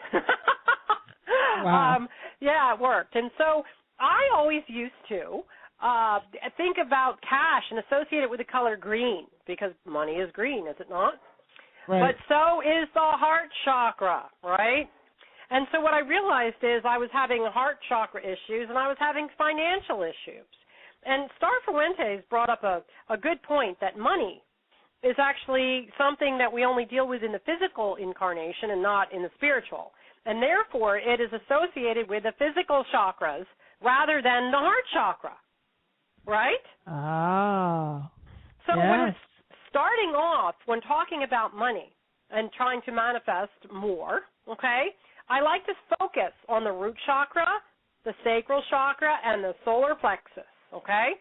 Wow. It worked. And so I always used to think about cash and associate it with the color green because money is green, is it not? Right. But so is the heart chakra, right? And so what I realized is I was having heart chakra issues and I was having financial issues. And Star Fuentes brought up a good point that money is actually something that we only deal with in the physical incarnation and not in the spiritual. And therefore, it is associated with the physical chakras rather than the heart chakra, right? Ah. So yes. when we're starting off, when talking about money and trying to manifest more, okay, I like to focus on the root chakra, the sacral chakra, and the solar plexus, okay?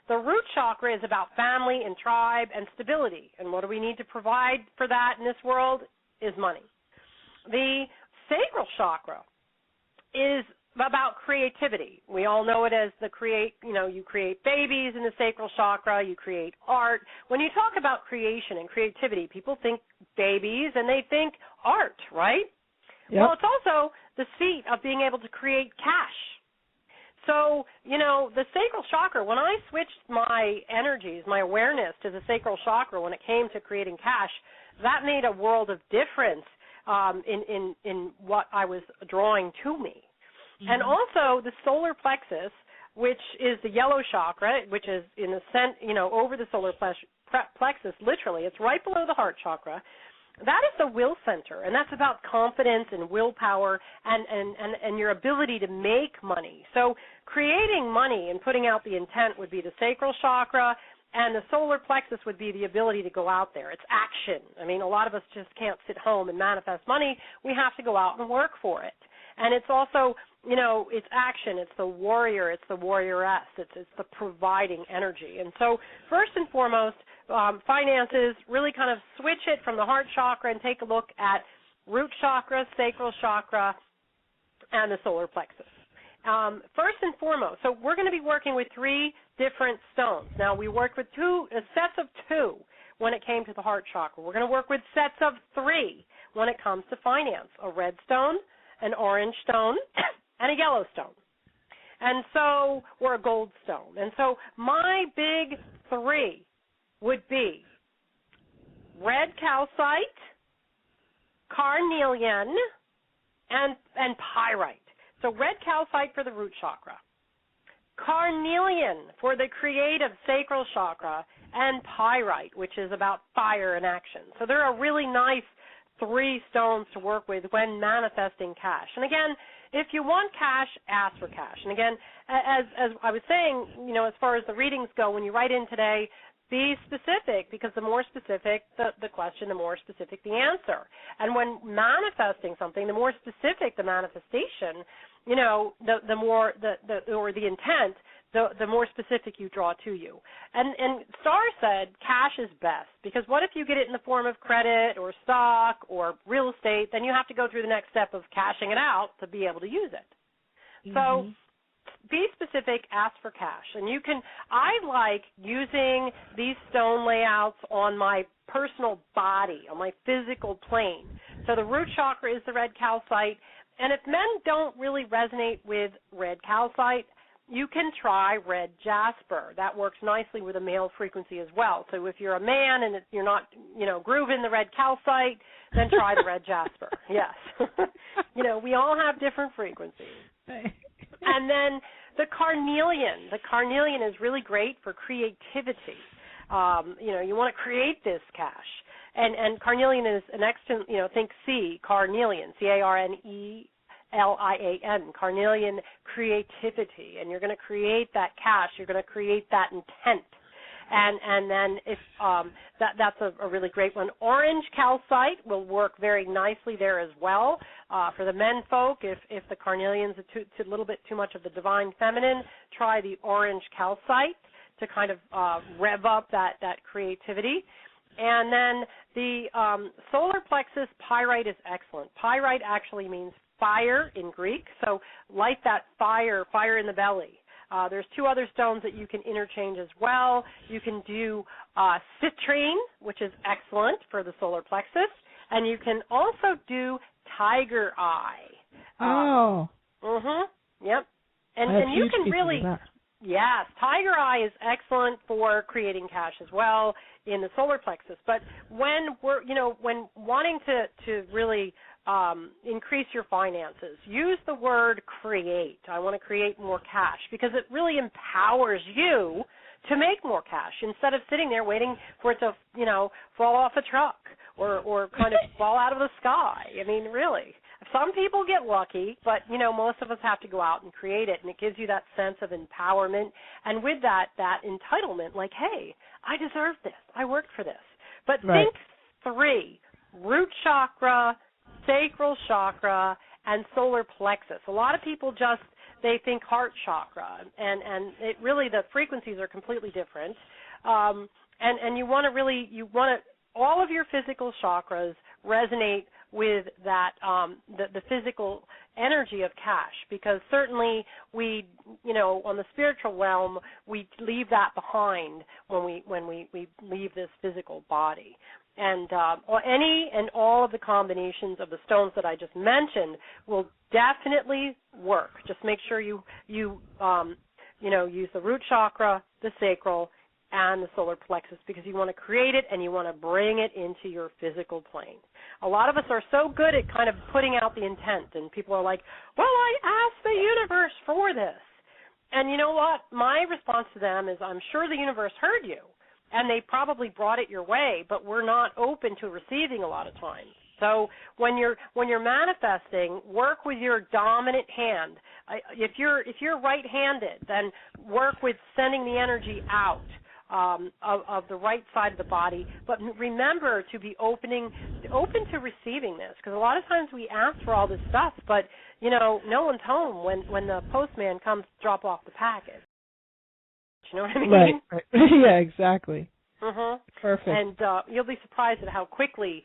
The root chakra is about family and tribe and stability, and what do we need to provide for that in this world is money. The sacral chakra is about creativity. We all know it as you create babies in the sacral chakra, you create art. When you talk about creation and creativity, people think babies and they think art, right? Yep. Well, it's also the seat of being able to create cash. So, the sacral chakra, when I switched my energies, my awareness to the sacral chakra when it came to creating cash, that made a world of difference in what I was drawing to me. Mm-hmm. And also the solar plexus, which is the yellow chakra, which is in the over the solar plexus, literally. It's right below the heart chakra. That is the will center, and that's about confidence and willpower and your ability to make money. So creating money and putting out the intent would be the sacral chakra, and the solar plexus would be the ability to go out there. It's action. I mean, a lot of us just can't sit home and manifest money. We have to go out and work for it. And it's also, it's action. It's the warrior. It's the warrioress. It's the providing energy. And so first and foremost, finances, really kind of switch it from the heart chakra and take a look at root chakra, sacral chakra, and the solar plexus. First and foremost, so we're going to be working with 3 different stones. Now, we worked with sets of 2 when it came to the heart chakra. We're going to work with sets of 3 when it comes to finance, a red stone, an orange stone, and a yellow stone. And so, or a gold stone. And so my big 3 would be red calcite, carnelian, and pyrite. So red calcite for the root chakra, carnelian for the creative sacral chakra, and pyrite, which is about fire and action. So they're a really nice 3 stones to work with when manifesting cash. And again, if you want cash, ask for cash. And again, as I was saying, as far as the readings go, when you write in today, be specific, because the more specific the question, the more specific the answer. And when manifesting something, the more specific the manifestation, the more the intent, the more specific you draw to you. And Star said cash is best, because what if you get it in the form of credit or stock or real estate? Then you have to go through the next step of cashing it out to be able to use it. Mm-hmm. So be specific, ask for cash. And I like using these stone layouts on my personal body, on my physical plane. So the root chakra is the red calcite. And if men don't really resonate with red calcite, you can try red jasper. That works nicely with a male frequency as well. So if you're a man and you're not, grooving the red calcite, then try the red jasper. Yes. We all have different frequencies. And then the carnelian. The carnelian is really great for creativity. You want to create this cash. And carnelian is an extra, think C, carnelian, C-A-R-N-E-L-I-A-N, carnelian creativity. And you're going to create that cash. You're going to create that intent. And then if that's a really great one. Orange calcite will work very nicely there as well. For the men folk, if the carnelian's a little bit too much of the divine feminine, try the orange calcite to kind of rev up that creativity. And then the solar plexus pyrite is excellent. Pyrite actually means fire in Greek, so light that fire in the belly. There's 2 other stones that you can interchange as well. You can do citrine, which is excellent for the solar plexus, and you can also do tiger eye. Oh. Yep. And you can really, yes, Tiger Eye is excellent for creating cash as well in the solar plexus. But when when wanting to really increase your finances, use the word create. I want to create more cash, because it really empowers you to make more cash instead of sitting there waiting for it to, fall off a truck or kind of fall out of the sky. I mean, really. Some people get lucky, but, most of us have to go out and create it, and it gives you that sense of empowerment. And with that entitlement, like, hey, I deserve this. I worked for this. But think 3, root chakra, sacral chakra, and solar plexus. A lot of people they think heart chakra, and it really, the frequencies are completely different. And you want to all of your physical chakras resonate with that, the physical energy of cash, because certainly we, on the spiritual realm, we leave that behind when we leave this physical body. And any and all of the combinations of the stones that I just mentioned will definitely work. Just make sure you use the root chakra, the sacral, and the solar plexus, because you want to create it and you want to bring it into your physical plane. A lot of us are so good at kind of putting out the intent, and people are like, well, I asked the universe for this. And you know what? My response to them is, I'm sure the universe heard you, and they probably brought it your way, but we're not open to receiving a lot of times. So when you're manifesting, work with your dominant hand. If you're right-handed, then work with sending the energy out of the right side of the body. But remember to be open to receiving this, because a lot of times we ask for all this stuff, but no one's home when the postman comes to drop off the package. You know what I mean? Right. Yeah, exactly. Mm-hmm. Perfect. And you'll be surprised at how quickly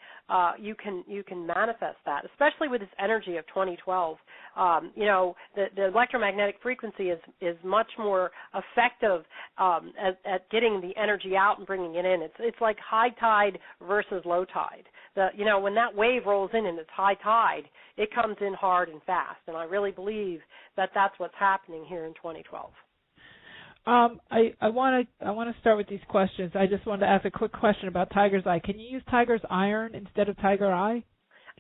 you can manifest that, especially with this energy of 2012. The electromagnetic frequency is much more effective at getting the energy out and bringing it in. It's like high tide versus low tide. When that wave rolls in and it's high tide, it comes in hard and fast. And I really believe that that's what's happening here in 2012. I want to start with these questions. I just wanted to ask a quick question about Tiger's Eye. Can you use Tiger's Iron instead of Tiger Eye?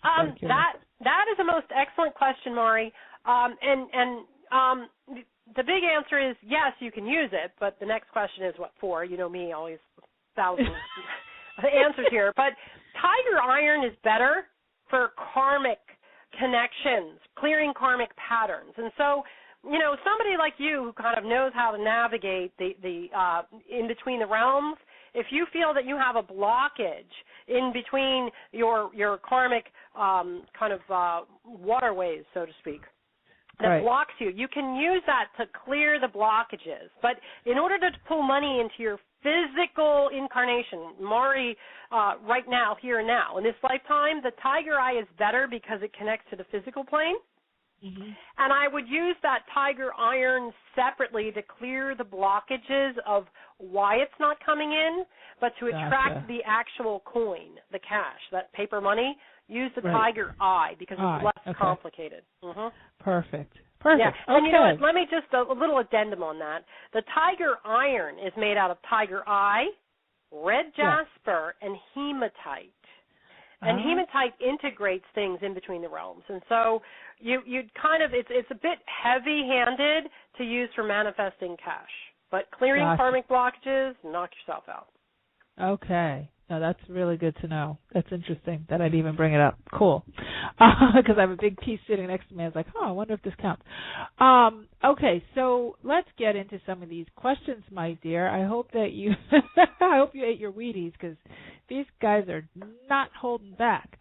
That is a most excellent question, Maury. The big answer is yes, you can use it, but the next question is what for? You know me, always thousands of answers here. But Tiger Iron is better for karmic connections, clearing karmic patterns. And so, somebody like you who kind of knows how to navigate the in between the realms, if you feel that you have a blockage in between your karmic waterways, so to speak, that blocks you, you can use that to clear the blockages. But in order to pull money into your physical incarnation, Maury, right now, here and now, in this lifetime, the Tiger Eye is better because it connects to the physical plane. Mm-hmm. And I would use that Tiger Iron separately to clear the blockages of why it's not coming in, but to attract the actual coin, the cash, that paper money. Use the Tiger Eye because it's less complicated. Mm-hmm. Perfect. Yeah. And you know what? Let me just a little addendum on that. The Tiger Iron is made out of Tiger Eye, red jasper, and hematite. And hematite integrates things in between the realms. And so you'd kind of, it's a bit heavy-handed to use for manifesting cash. But clearing karmic blockages, knock yourself out. Okay. No, that's really good to know. That's interesting that I'd even bring it up. Cool. Because I have a big piece sitting next to me. I was like, I wonder if this counts. Okay, so let's get into some of these questions, my dear. I hope that you I hope you ate your Wheaties, because these guys are not holding back.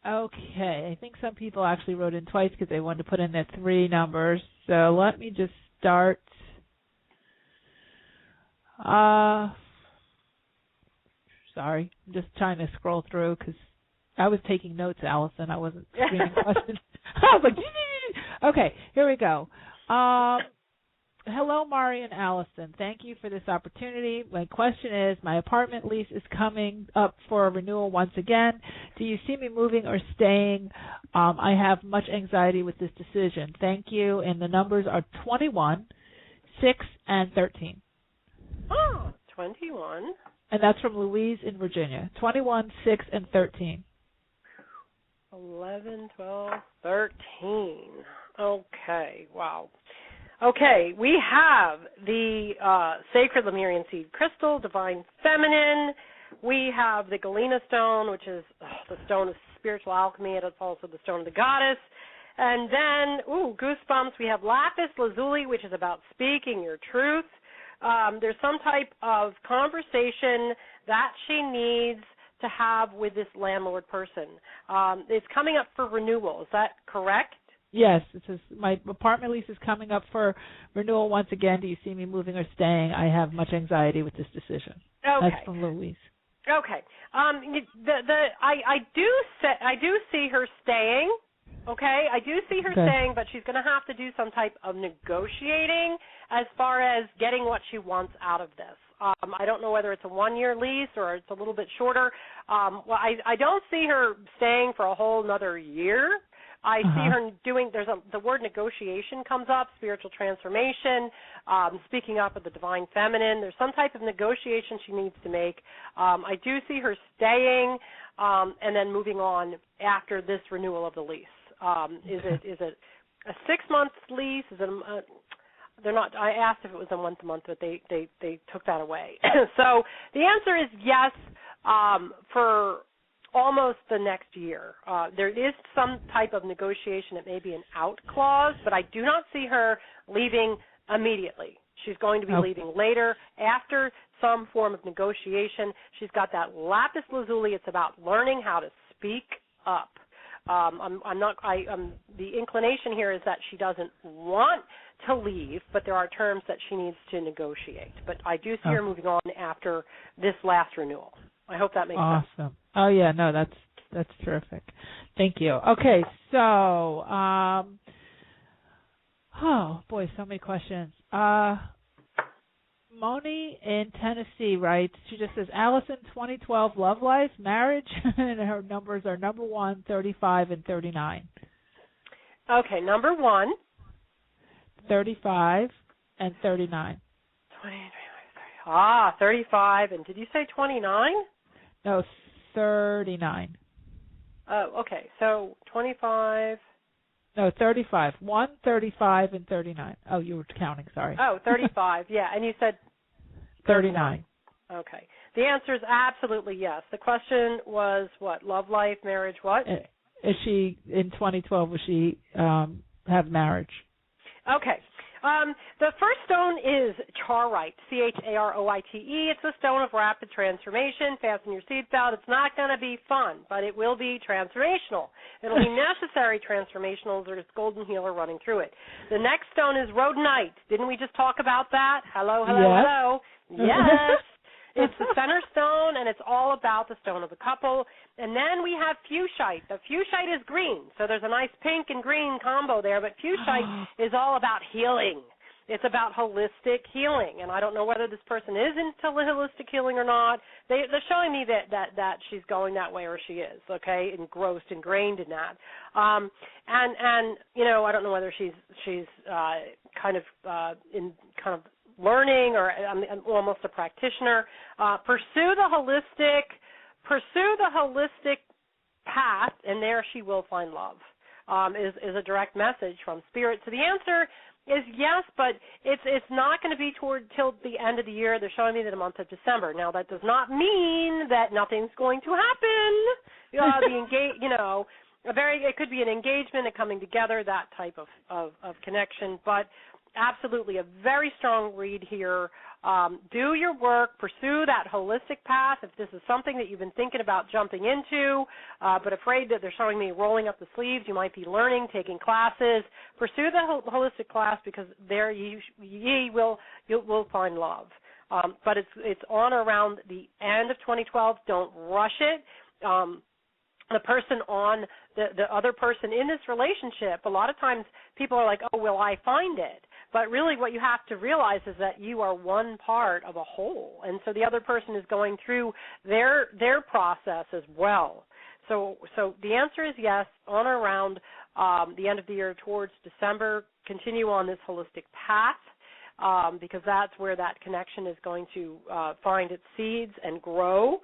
Okay, I think some people actually wrote in twice because they wanted to put in their 3 numbers. So let me just start. Sorry, I'm just trying to scroll through because I was taking notes, Allison. I wasn't screening questions. I was like, okay, here we go. Hello, Mari and Allison. Thank you for this opportunity. My question is, my apartment lease is coming up for a renewal once again. Do you see me moving or staying? I have much anxiety with this decision. Thank you. And the numbers are 21, 6, and 13. Oh, 21. And that's from Louise in Virginia. 21, 6, and 13. 11, 12, 13. Okay, wow. Okay, we have the Sacred Lemurian Seed Crystal, Divine Feminine. We have the Galena Stone, which is the stone of spiritual alchemy, and it's also the stone of the goddess. And then, goosebumps, we have Lapis Lazuli, which is about speaking your truth. There's some type of conversation that she needs to have with this landlord person. It's coming up for renewal. Is that correct? Yes, it says my apartment lease is coming up for renewal once again. Do you see me moving or staying? I have much anxiety with this decision. Okay. That's from Louise. Okay. I do see her staying. Okay, I do see her staying, but she's going to have to do some type of negotiating as far as getting what she wants out of this. I don't know whether it's a 1-year lease or it's a little bit shorter. I don't see her staying for a whole another year. I see her doing, the word negotiation comes up, spiritual transformation, speaking up of the divine feminine. There's some type of negotiation she needs to make. I do see her staying and then moving on after this renewal of the lease. Is it a 6-month lease? Is it they're not. I asked if it was a month-to-month, but they took that away. So the answer is yes for almost the next year. There is some type of negotiation. It may be an out clause, but I do not see her leaving immediately. She's going to be leaving later after some form of negotiation. She's got that lapis lazuli. It's about learning how to speak up. The inclination here is that she doesn't want to leave, but there are terms that she needs to negotiate. But I do see her moving on after this last renewal. I hope that makes sense. Awesome. Oh yeah, no, that's terrific. Thank you. Okay, so oh boy, so many questions. Moni in Tennessee writes, she just says, Allison, 2012 love life, marriage, and her numbers are number 1, 35, and 39. Okay, number 1. 35 and 39. 35. And did you say 29? No, 39. Oh, okay. So 25. No, 35. 1, 35, and 39. Oh, you were counting, sorry. Oh, 35, yeah. And you said 39. Okay. The answer is absolutely yes. The question was what? Love life, marriage, what? Is she, in 2012, will she have marriage? Okay. The first stone is Charite, Charoite. It's a stone of rapid transformation. Fasten your seatbelt. It's not going to be fun, but it will be transformational. It'll be necessary transformational. There's golden healer running through it. The next stone is Rhodonite. Didn't we just talk about that? Hello. Yes. It's the center stone, and it's all about the stone of the couple. And then we have Fuchsite. The Fuchsite is green, so there's a nice pink and green combo there, but Fuchsite is all about healing. It's about holistic healing, and I don't know whether this person is into holistic healing or not. They're showing me that she's going that way, or she is, okay, engrossed, ingrained in that. And you know, I don't know whether she's kind of learning or almost a practitioner. Pursue the holistic path, and there she will find love. Is a direct message from Spirit. So the answer is yes, but it's not going to be till the end of the year. They're showing me the month of December. Now that does not mean that nothing's going to happen. It could be an engagement, a coming together, that type of connection, but absolutely a very strong read here. Do your work, pursue that holistic path. If this is something that you've been thinking about jumping into, but afraid that they're showing me rolling up the sleeves, you might be learning, taking classes. Pursue the holistic class, because there you will find love. But it's on around the end of 2012. Don't rush it. The person the other person in this relationship, a lot of times people are like, oh, will I find it? But really what you have to realize is that you are one part of a whole, and so the other person is going through their process as well. So the answer is yes, on or around the end of the year towards December, continue on this holistic path. Because that's where that connection is going to find its seeds and grow.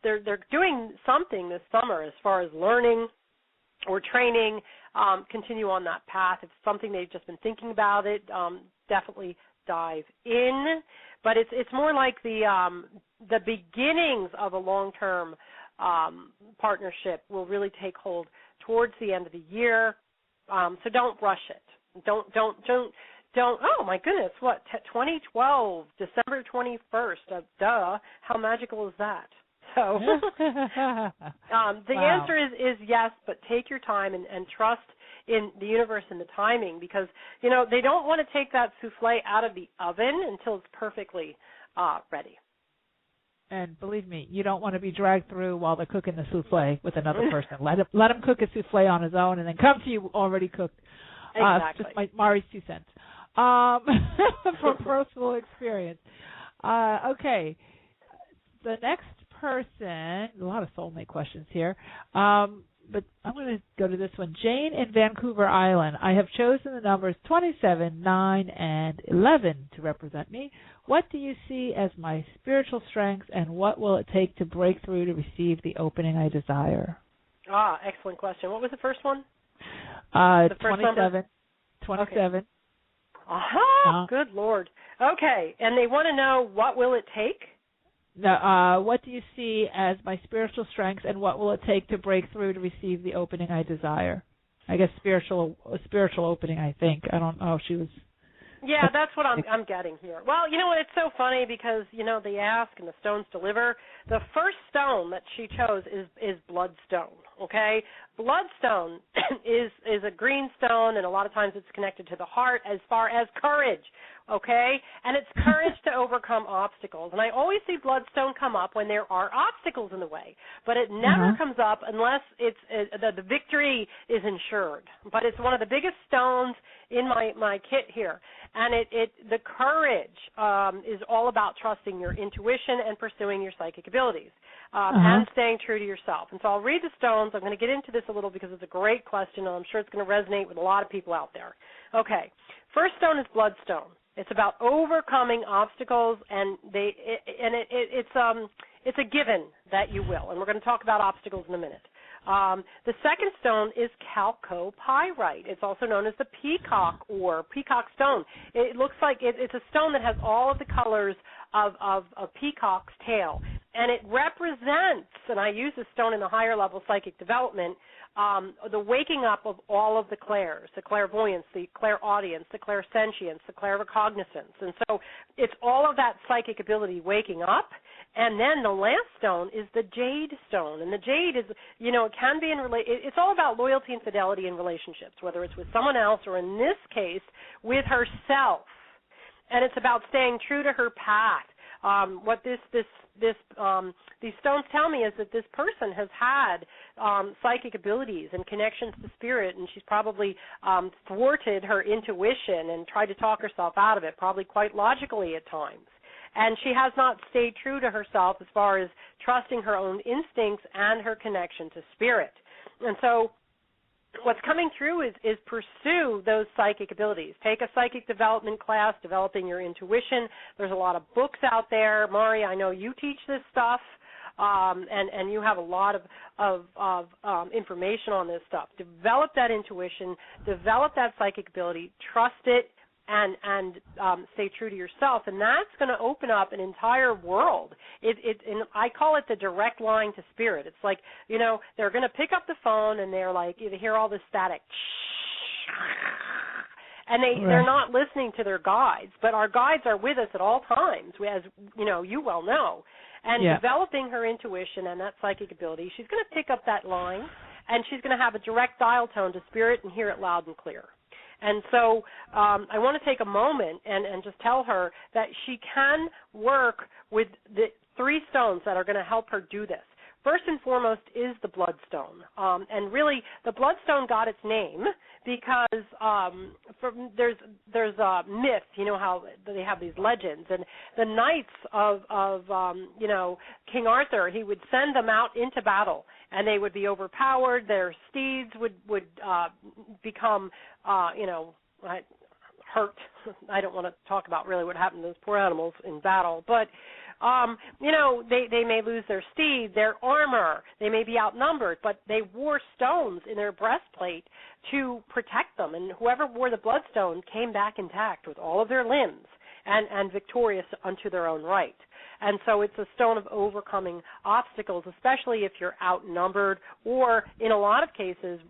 They're doing something this summer as far as learning or training. Continue on that path. If it's something they've just been thinking about it, definitely dive in. But it's more like the beginnings of a long-term partnership will really take hold towards the end of the year. So don't rush it. Don't. Oh my goodness! What 2012, December 21st? Duh! How magical is that? So the answer is yes, but take your time and trust in the universe and the timing, because they don't want to take that souffle out of the oven until it's perfectly ready. And believe me, you don't want to be dragged through while they're cooking the souffle with another person. Let him cook a souffle on his own, and then come to you already cooked. Exactly. Just Mari's 2 cents. From personal experience. Okay. The next person, a lot of soulmate questions here, but I'm going to go to this one. Jane in Vancouver Island. I have chosen the numbers 27, 9, and 11 to represent me. What do you see as my spiritual strengths, and what will it take to break through to receive the opening I desire? Excellent question. What was the first one? The first 27. Number? 27. Okay. Good Lord. Okay, and they want to know, what will it take? No, what do you see as my spiritual strengths, and what will it take to break through to receive the opening I desire? I guess spiritual opening, I think. I don't know if she was... Yeah, that's what I'm getting here. Well, you know what, it's so funny because, they ask and the stones deliver. The first stone that she chose is bloodstone, okay? Bloodstone is a green stone, and a lot of times it's connected to the heart as far as courage, okay? And it's courage to overcome obstacles. And I always see bloodstone come up when there are obstacles in the way, but it never comes up unless the victory is ensured. But it's one of the biggest stones in my kit here. And the courage is all about trusting your intuition and pursuing your psychic abilities and staying true to yourself. And so I'll read the stones. I'm going to get into this a little because it's a great question, and I'm sure it's going to resonate with a lot of people out there. Okay, first stone is bloodstone. It's about overcoming obstacles, and it's a given that you will. And we're going to talk about obstacles in a minute. The second stone is chalcopyrite. It's also known as the peacock or peacock stone. It looks like it's a stone that has all of the colors of a peacock's tail. And it represents, and I use this stone in the higher level psychic development, the waking up of all of the clairs, the clairvoyance, the clairaudience, the clairsentience, the clairrecognizance. And so it's all of that psychic ability waking up. And then the last stone is the jade stone. And the jade is, it can be it's all about loyalty and fidelity in relationships, whether it's with someone else or in this case with herself. And it's about staying true to her path. What these stones tell me is that this person has had psychic abilities and connections to spirit, and she's probably thwarted her intuition and tried to talk herself out of it, probably quite logically at times. And she has not stayed true to herself as far as trusting her own instincts and her connection to spirit. And so what's coming through is pursue those psychic abilities. Take a psychic development class, developing your intuition. There's a lot of books out there. Mari, I know you teach this stuff, and you have a lot of information on this stuff. Develop that intuition, develop that psychic ability, trust it, and stay true to yourself, and that's going to open up an entire world. And I call it the direct line to spirit. It's like, they're going to pick up the phone, and they're like, you hear all this static, and they're not listening to their guides, but our guides are with us at all times, as you well know. And developing her intuition and that psychic ability, she's going to pick up that line, and she's going to have a direct dial tone to spirit and hear it loud and clear. And so I want to take a moment and just tell her that she can work with the 3 stones that are going to help her do this. first and foremost is the bloodstone. And really, the bloodstone got its name because there's a myth, you know, how they have these legends. And the knights of King Arthur, he would send them out into battle, and they would be overpowered. Their steeds would become, hurt. I don't want to talk about really what happened to those poor animals in battle, but they may lose their steed, their armor. They may be outnumbered, but they wore stones in their breastplate to protect them. And whoever wore the bloodstone came back intact with all of their limbs and victorious unto their own right. And so it's a stone of overcoming obstacles, especially if you're outnumbered or, in a lot of cases,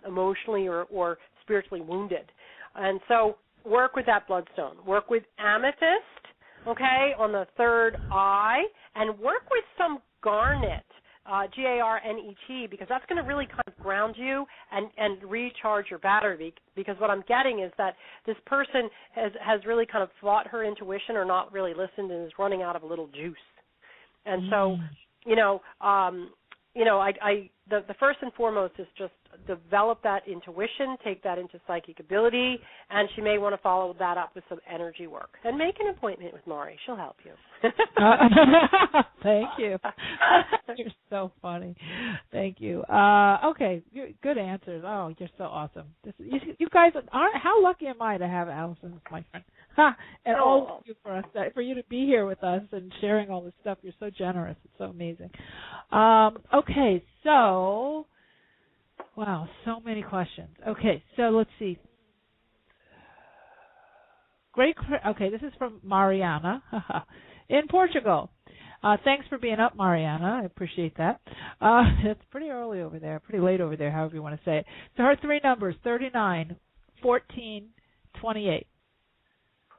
emotionally or spiritually wounded. And so work with that bloodstone. Work with amethyst, okay, on the third eye, and work with some garnet, Garnet, because that's going to really kind of ground you and recharge your battery, because what I'm getting is that this person has really kind of fought her intuition or not really listened and is running out of a little juice. And so, the first and foremost is just develop that intuition, take that into psychic ability, and she may want to follow that up with some energy work. And make an appointment with Mari. She'll help you. Thank you. You're so funny. Thank you. Okay, good answers. Oh, you're so awesome. You guys how lucky am I to have Allison as my friend? And all of you for you to be here with us and sharing all this stuff. You're so generous. It's so amazing. Okay, so wow, so many questions. Okay, so let's see. Okay, this is from Mariana in Portugal. Thanks for being up, Mariana. I appreciate that. It's pretty early over there, pretty late over there, however you want to say it. So her three numbers, 39, 14, 28.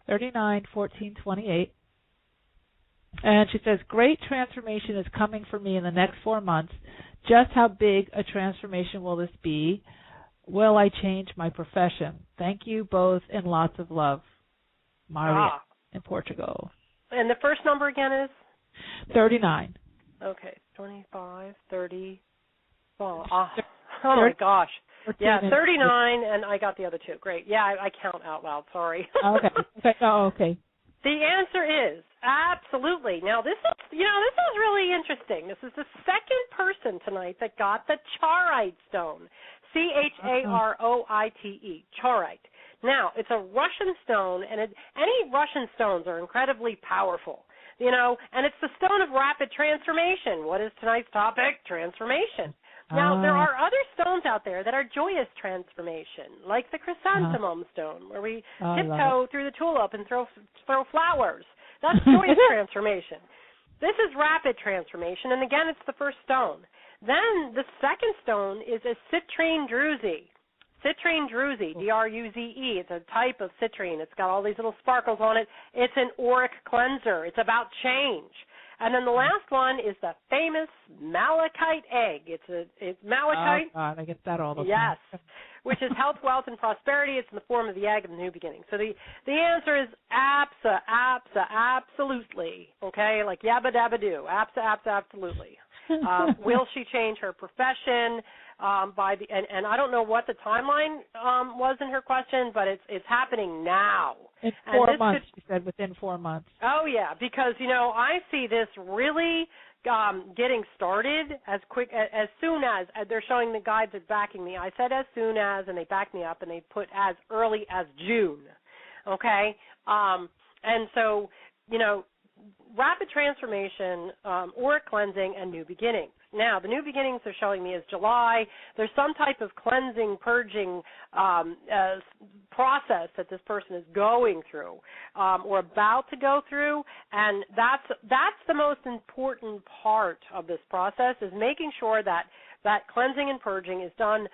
39, 14, 28. And she says, great transformation is coming for me in the next 4 months. Just how big a transformation will this be? Will I change my profession? Thank you both and lots of love. Maria in Portugal. And the first number again is? 39. Okay, 25, 30. Oh my gosh. Yeah, 39, and I got the other two. Great. Yeah, I count out loud. Sorry. Okay. Oh, okay. The answer is absolutely. Now, this is really interesting. This is the second person tonight that got the charoite stone, Charoite, charoite. Now, it's a Russian stone, and any Russian stones are incredibly powerful, and it's the stone of rapid transformation. What is tonight's topic? Transformation. Now, there are other stones out there that are joyous transformation, like the chrysanthemum stone, where we tiptoe through the tulip and throw flowers. That's joyous transformation. This is rapid transformation, and again, it's the first stone. Then the second stone is a citrine druzy. Citrine druzy, D-R-U-Z-E. It's a type of citrine. It's got all these little sparkles on it. It's an auric cleanser. It's about change. And then the last one is the famous malachite egg. It's malachite. Oh, God, I get that all the time. Yes, which is health, wealth, and prosperity. It's in the form of the egg of the new beginning. So the answer is absolutely. Okay, like yabba dabba doo. Absolutely. Will she change her profession? And I don't know what the timeline was in her question, but it's happening now. In 4 months, she said, within 4 months. Oh, yeah, because, I see this really getting started as soon as they're showing the guides are backing me. I said as soon as, and they backed me up, and they put as early as June, okay? And so, rapid transformation, auric cleansing, and new beginnings. Now, the new beginnings they're showing me is July. There's some type of cleansing, purging process that this person is going through or about to go through, and that's the most important part of this process, is making sure that cleansing and purging is done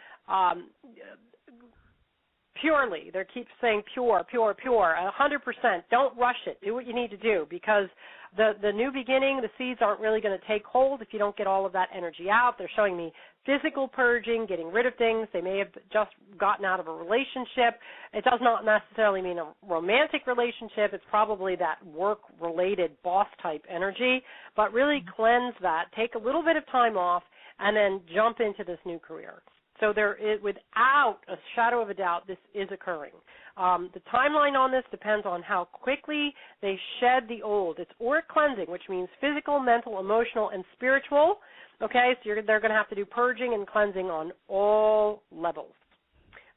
purely. They keep saying pure, pure, pure, 100%. Don't rush it. Do what you need to do, because the new beginning, the seeds aren't really going to take hold if you don't get all of that energy out. They're showing me physical purging, getting rid of things. They may have just gotten out of a relationship. It does not necessarily mean a romantic relationship. It's probably that work-related boss-type energy, but really cleanse that. Take a little bit of time off and then jump into this new career. So there is, without a shadow of a doubt, this is occurring. The timeline on this depends on how quickly they shed the old. It's auric cleansing, which means physical, mental, emotional, and spiritual. Okay, so they're going to have to do purging and cleansing on all levels.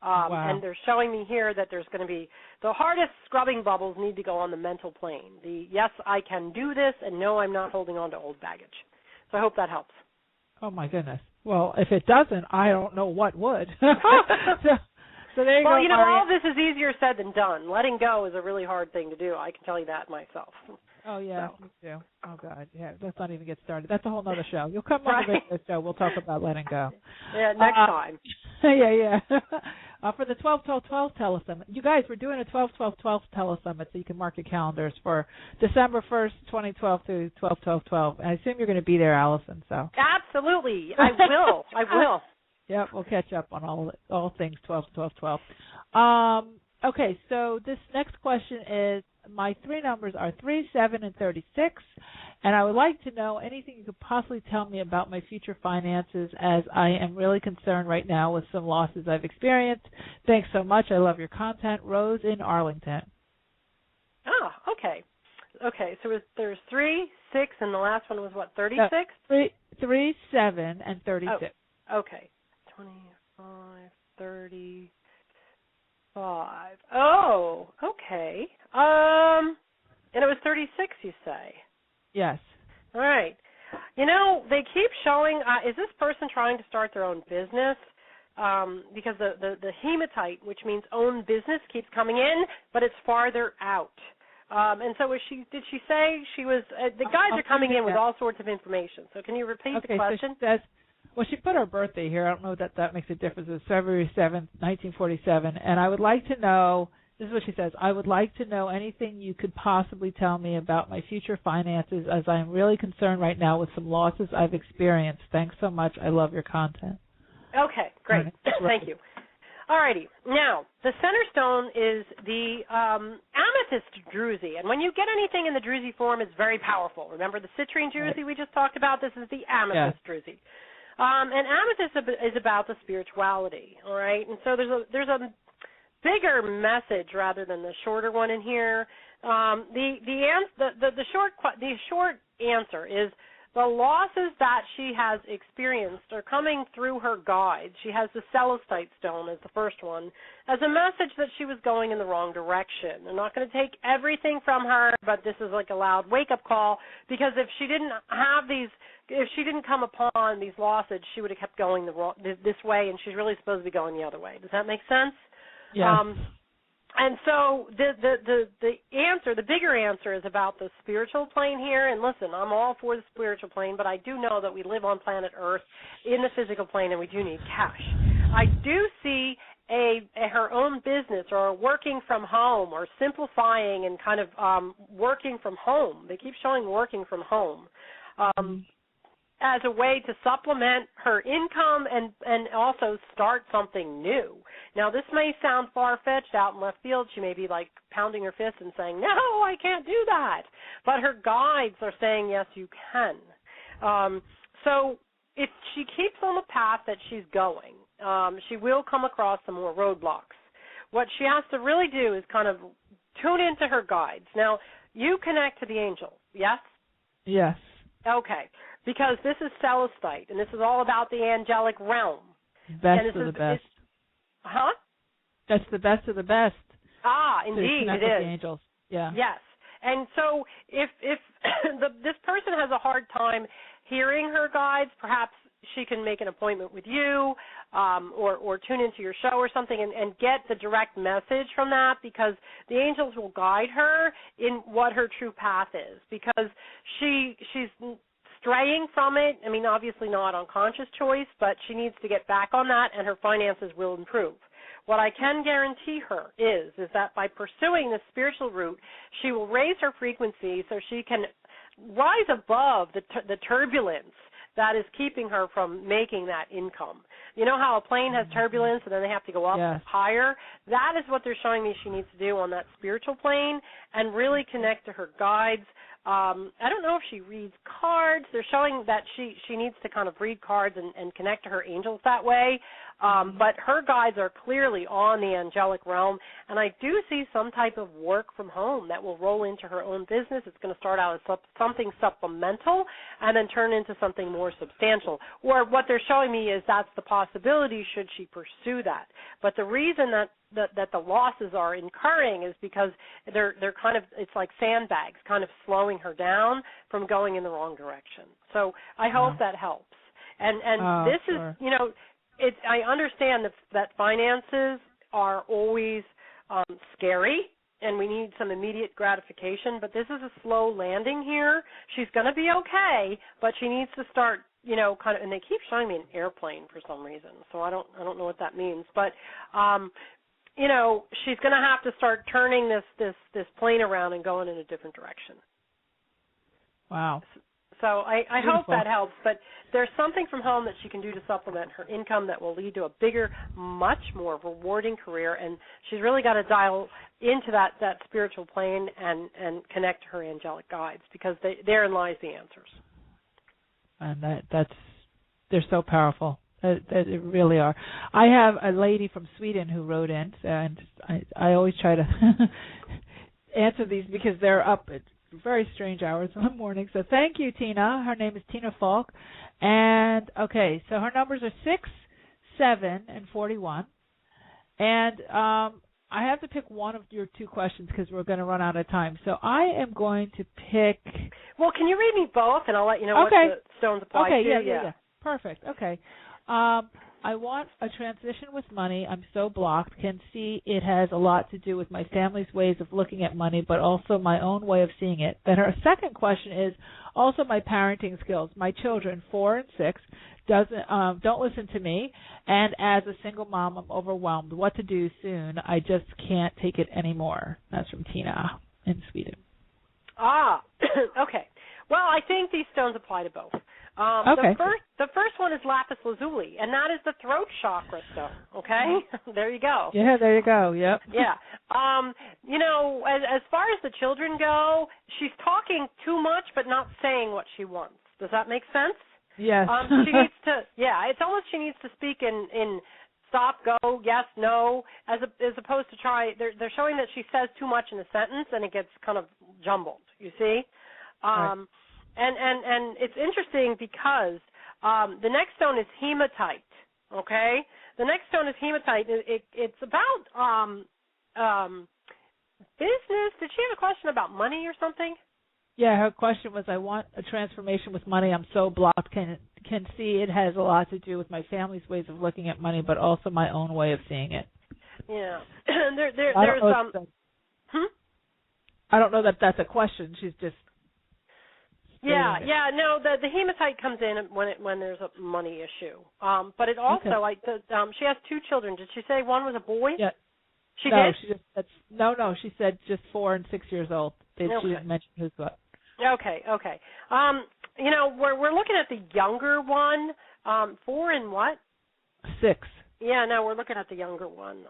Wow. And they're showing me here that there's going to be the hardest scrubbing bubbles need to go on the mental plane. The yes, I can do this, and no, I'm not holding on to old baggage. So I hope that helps. Oh, my goodness. Well, if it doesn't, I don't know what would. So there you go. Well, you know, Maria. all this is easier said than done. Letting go is a really hard thing to do. I can tell you that myself. Oh, yeah, So. me too. Oh, God, yeah, let's not even get started. That's a whole other show. You'll come on Right. the radio show. We'll talk about letting go. Yeah, next time. Yeah. For the 12-12-12 Telesummit. You guys, we're doing a 12-12-12 Telesummit, so you can mark your calendars for December 1st, 2012 through 12-12-12. And I assume you're going to be there, Allison. So. Absolutely. I will. I will. Yeah, we'll catch up on all things 12-12-12. Okay, so this next question is, my three numbers are 3, 7, and 36, and I would like to know anything you could possibly tell me about my future finances, as I am really concerned right now with some losses I've experienced. Thanks so much. I love your content. Rose in Arlington. Oh, okay. Okay, so there's 3, 6, and the last one was what, 36? 3, 7, and 36. Oh, okay. 25, 30. 5. Oh, okay. And it was 36, you say? Yes. All right. You know, they keep showing, is this person trying to start their own business? Because the hematite, which means own business, keeps coming in, but it's farther out. And so did she say she was, the guys are coming in with all sorts of information. So can you repeat the question? So she says, well, she put her birthday here. I don't know that makes a difference. It's February 7th, 1947. And I would like to know, this is what she says, I would like to know anything you could possibly tell me about my future finances, as I'm really concerned right now with some losses I've experienced. Thanks so much. I love your content. Okay, great. Thank you. All righty. Now, the center stone is the amethyst druzy. And when you get anything in the druzy form, it's very powerful. Remember the citrine druzy we just talked about? This is the amethyst druzy. And amethyst is about the spirituality, all right? And so there's a bigger message rather than the shorter one in here. The short answer is the losses that she has experienced are coming through her guides. She has the celestite stone as the first one, as a message that she was going in the wrong direction. They're not going to take everything from her, but this is like a loud wake-up call, because if she didn't come upon these losses, she would have kept going this way, and she's really supposed to be going the other way. Does that make sense? Yeah. And so the answer, the bigger answer, is about the spiritual plane here. And listen, I'm all for the spiritual plane, but I do know that we live on planet Earth in the physical plane, and we do need cash. I do see her own business, or working from home, or simplifying and kind of working from home. They keep showing working from home. As a way to supplement her income and also start something new. Now, this may sound far-fetched out in left field. She may be like pounding her fist and saying, no, I can't do that. But her guides are saying, yes, you can. So if she keeps on the path that she's going, she will come across some more roadblocks. What she has to really do is kind of tune into her guides. Now, you connect to the angels, yes? Yes. Okay, because this is celestite, and this is all about the angelic realm. Best of the best. Huh? That's the best of the best. Ah, indeed, it is. The angels. Yeah. Yes, and so if this person has a hard time hearing her guides, perhaps she can make an appointment with you, or tune into your show or something, and get the direct message from that, because the angels will guide her in what her true path is, because she's straying from it. I mean, obviously not on conscious choice, but she needs to get back on that, and her finances will improve. What I can guarantee her is that by pursuing the spiritual route, she will raise her frequency so she can rise above the turbulence that is keeping her from making that income. You know how a plane has turbulence and then they have to go up higher? That is what they're showing me she needs to do on that spiritual plane, and really connect to her guides. I don't know if she reads cards. They're showing that she needs to kind of read cards and connect to her angels that way. But her guides are clearly on the angelic realm, and I do see some type of work from home that will roll into her own business. It's going to start out as something supplemental and then turn into something more substantial. Or what they're showing me is that's the possibility should she pursue that. But the reason that the losses are incurring is because they're kind of, it's like sandbags, kind of slowing her down from going in the wrong direction. So I hope that helps. And this is, you know, I understand that finances are always scary, and we need some immediate gratification, but this is a slow landing here. She's going to be okay, but she needs to start, you know, kind of, and they keep showing me an airplane for some reason, so I don't know what that means, but you know, she's going to have to start turning this plane around and going in a different direction. Wow. So I hope that helps, but there's something from home that she can do to supplement her income that will lead to a bigger, much more rewarding career, and she's really got to dial into that spiritual plane and connect to her angelic guides, because therein lies the answers. And they're so powerful. They really are. I have a lady from Sweden who wrote in, and I always try to answer these because they're up at very strange hours in the morning. So thank you, Tina. Her name is Tina Falk. And, okay, so her numbers are 6, 7, and 41. And I have to pick one of your two questions because we're going to run out of time. So I am going to pick... Well, can you read me both, and I'll let you know what the stones apply to? Yeah. Perfect. Okay. I want a transition with money. I'm so blocked. Can see it has a lot to do with my family's ways of looking at money, but also my own way of seeing it. Then her second question is also my parenting skills. My children, 4 and 6, don't listen to me, and as a single mom, I'm overwhelmed. What to do soon? I just can't take it anymore. That's from Tina in Sweden. Okay. Well, I think these stones apply to both. The first one is lapis lazuli, and that is the throat chakra stone, okay? There you go. Yeah, there you go, yep. Yeah. You know, as far as the children go, she's talking too much but not saying what she wants. Does that make sense? Yes. She needs to, it's almost she needs to speak in stop, go, yes, no, as opposed to they're showing that she says too much in a sentence and it gets kind of jumbled, you see? Right. And it's interesting because the next stone is hematite, okay? The next stone is hematite. It's about business. Did she have a question about money or something? Yeah, her question was, I want a transformation with money. I'm so blocked. Can see it has a lot to do with my family's ways of looking at money, but also my own way of seeing it. Yeah. There's I don't know that that's a question. She's just... No, the hematite comes in when there's a money issue. But it also, she has 2 children. Did she say one was a boy? Yeah. She did? She said just 4 and 6 years old. She didn't mention who's what. Okay. You know, we're looking at the younger one. 4 and what? 6. Yeah, no, we're looking at the younger one.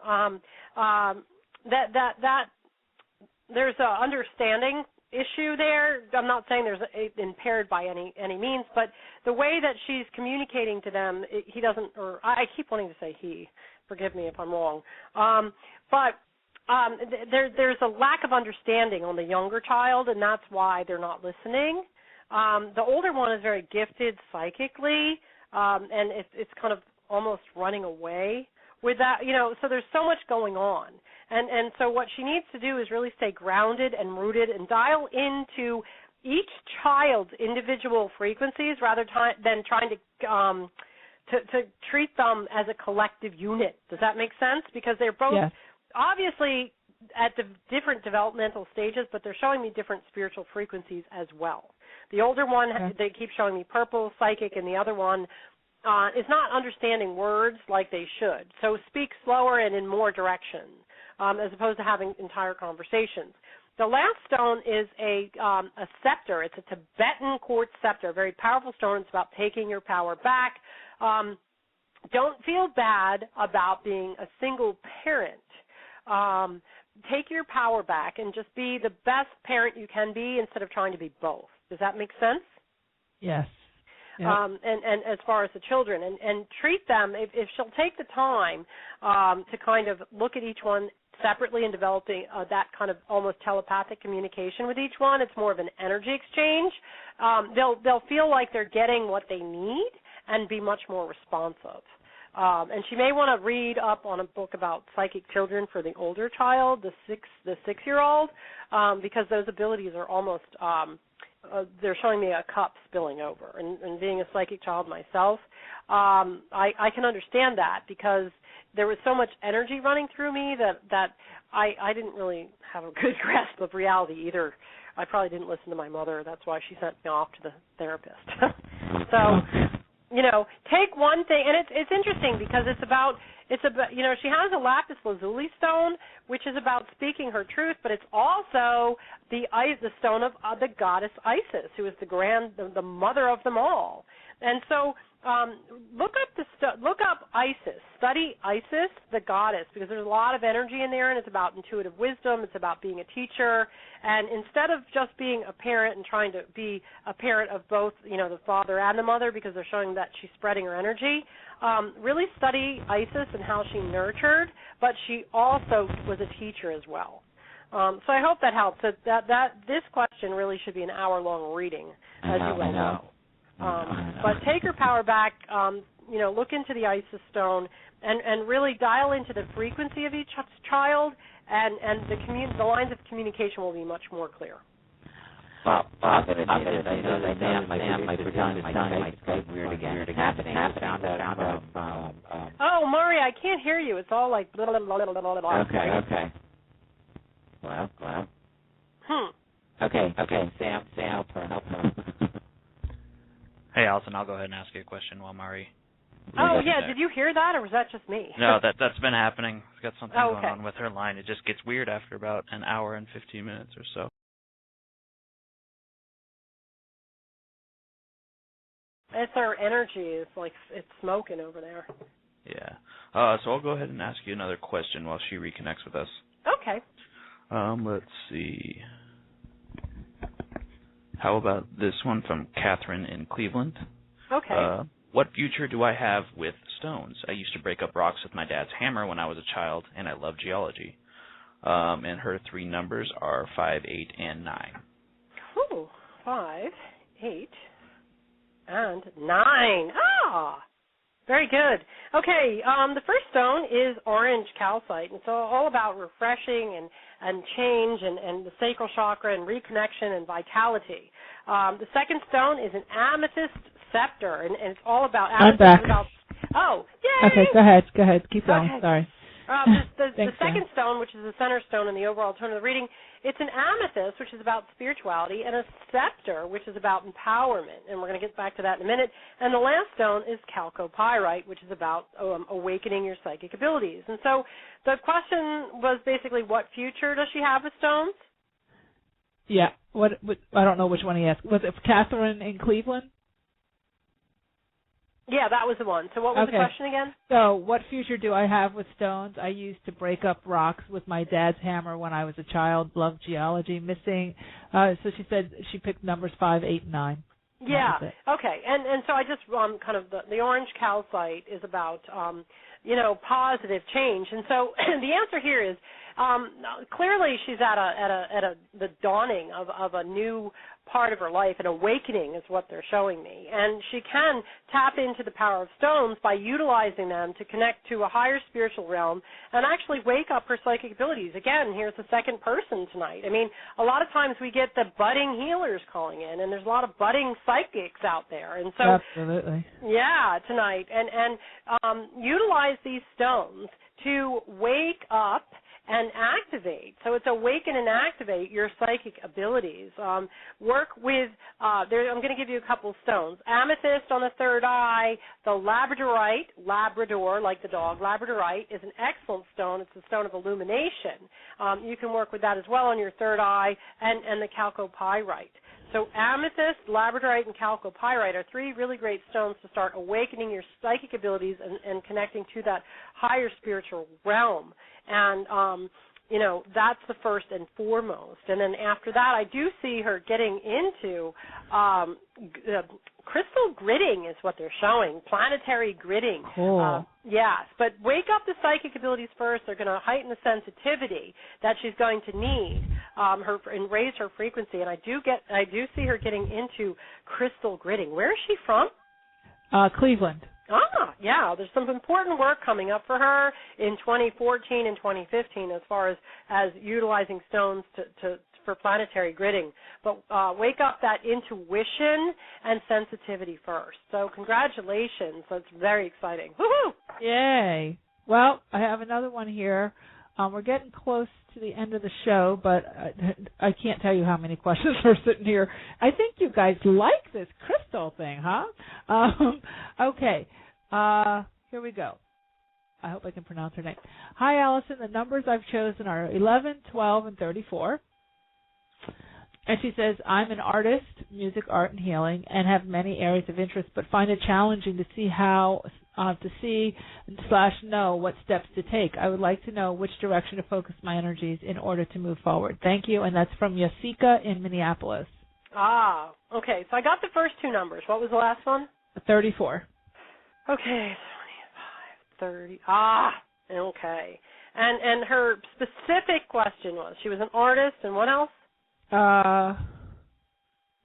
That there's a understanding issue there. I'm not saying there's impaired by any means, but the way that she's communicating to them, he doesn't, or I keep wanting to say he. Forgive me if I'm wrong. But there's a lack of understanding on the younger child, and that's why they're not listening. The older one is very gifted psychically, and it's kind of almost running away with that. You know, so there's so much going on. And so what she needs to do is really stay grounded and rooted and dial into each child's individual frequencies rather than trying to treat them as a collective unit. Does that make sense? Because they're both obviously at the different developmental stages, but they're showing me different spiritual frequencies as well. The older one, they keep showing me purple, psychic, and the other one, is not understanding words like they should. So speak slower and in more directions, as opposed to having entire conversations. The last stone is a scepter. It's a Tibetan quartz scepter, a very powerful stone. It's about taking your power back. Don't feel bad about being a single parent. Take your power back and just be the best parent you can be instead of trying to be both. Does that make sense? Yes. Yep. And as far as the children, and treat them, if she'll take the time to kind of look at each one separately and developing that kind of almost telepathic communication with each one, it's more of an energy exchange. They'll feel like they're getting what they need and be much more responsive. And she may want to read up on a book about psychic children for the older child, the 6-year-old, because those abilities are almost they're showing me a cup spilling over. And being a psychic child myself, I can understand that because there was so much energy running through me that I didn't really have a good grasp of reality either. I probably didn't listen to my mother. That's why she sent me off to the therapist. So, take one thing, and it's interesting because it's about she has a lapis lazuli stone, which is about speaking her truth, but it's also the stone of the goddess Isis, who is the mother of them all. And so look up Isis, study Isis, the goddess, because there's a lot of energy in there, and it's about intuitive wisdom. It's about being a teacher, and instead of just being a parent and trying to be a parent of both, the father and the mother, because they're showing that she's spreading her energy, really study Isis and how she nurtured, but she also was a teacher as well. So I hope that helps. That this question really should be an hour-long reading, as you well know. But take your power back, look into the Isis stone and really dial into the frequency of each child, and the lines of communication will be much more clear. My weird again. Happening. Oh, Maury, I can't hear you. It's all like blah, blah, blah, blah, blah, blah. Okay. Well. Okay, Sam, help her. Hey, Allison, I'll go ahead and ask you a question while Mari. Oh, yeah, did you hear that, or was that just me? No, that's been happening. We've got something going on with her line. It just gets weird after about an hour and 15 minutes or so. It's our energy. It's like it's smoking over there. Yeah. So I'll go ahead and ask you another question while she reconnects with us. Okay. Let's see. How about this one from Catherine in Cleveland? Okay. What future do I have with stones? I used to break up rocks with my dad's hammer when I was a child, and I love geology. And her 3 numbers are 5, 8, and 9. Ooh, 5, 8, and 9. Ah, very good. Okay, the first stone is orange calcite, and so all about refreshing and change and the sacral chakra and reconnection and vitality. The second stone is an amethyst scepter, and it's all about amethyst. I'm back. Oh, yay! Okay, go ahead. Keep going. Okay. Sorry. The second stone, which is the center stone in the overall tone of the reading, it's an amethyst, which is about spirituality, and a scepter, which is about empowerment, and we're going to get back to that in a minute. And the last stone is chalcopyrite, which is about awakening your psychic abilities. And so the question was basically, what future does she have with stones? Yeah. What I don't know which one he asked. Was it Catherine in Cleveland? Yeah, that was the one. So what was the question again? So what future do I have with stones? I used to break up rocks with my dad's hammer when I was a child. Loved geology. Missing. So she said she picked numbers 5, 8, and 9. Yeah. Okay. And so I just kind of the orange calcite is about positive change. And so the answer here is clearly she's at the dawning of a new part of her life. An awakening is what they're showing me, and she can tap into the power of stones by utilizing them to connect to a higher spiritual realm and actually wake up her psychic abilities. Again, here's the second person tonight. I mean, a lot of times we get the budding healers calling in, and there's a lot of budding psychics out there, and so absolutely, yeah, tonight, and utilize these stones to wake up and activate. So it's awaken and activate your psychic abilities. Work with, I'm going to give you a couple of stones. Amethyst on the third eye, the Labrador, like the dog, Labradorite is an excellent stone. It's a stone of illumination. You can work with that as well on your third eye, and the chalcopyrite. So amethyst, labradorite, and chalcopyrite are three really great stones to start awakening your psychic abilities and connecting to that higher spiritual realm. And, that's the first and foremost. And then after that, I do see her getting into crystal gridding is what they're showing, planetary gridding. Cool. Yes, but wake up the psychic abilities first. They're going to heighten the sensitivity that she's going to need and raise her frequency. And I do see her getting into crystal gridding. Where is she from? Cleveland. Yeah, there's some important work coming up for her in 2014 and 2015 as far as utilizing stones for planetary gridding. But wake up that intuition and sensitivity first. So congratulations. That's very exciting. Woohoo! Yay. Well, I have another one here. We're getting close to the end of the show, but I can't tell you how many questions are sitting here. I think you guys like this crystal thing, huh? Okay. Here we go. I hope I can pronounce her name. Hi, Allison. The numbers I've chosen are 11, 12, and 34. And she says, I'm an artist, music, art, and healing, and have many areas of interest, but find it challenging to see/know what steps to take. I would like to know which direction to focus my energies in order to move forward. Thank you. And that's from Yasika in Minneapolis. Okay. So I got the first two numbers. What was the last one? 34. Okay, 25, 30. Okay. And her specific question was, she was an artist, and what else?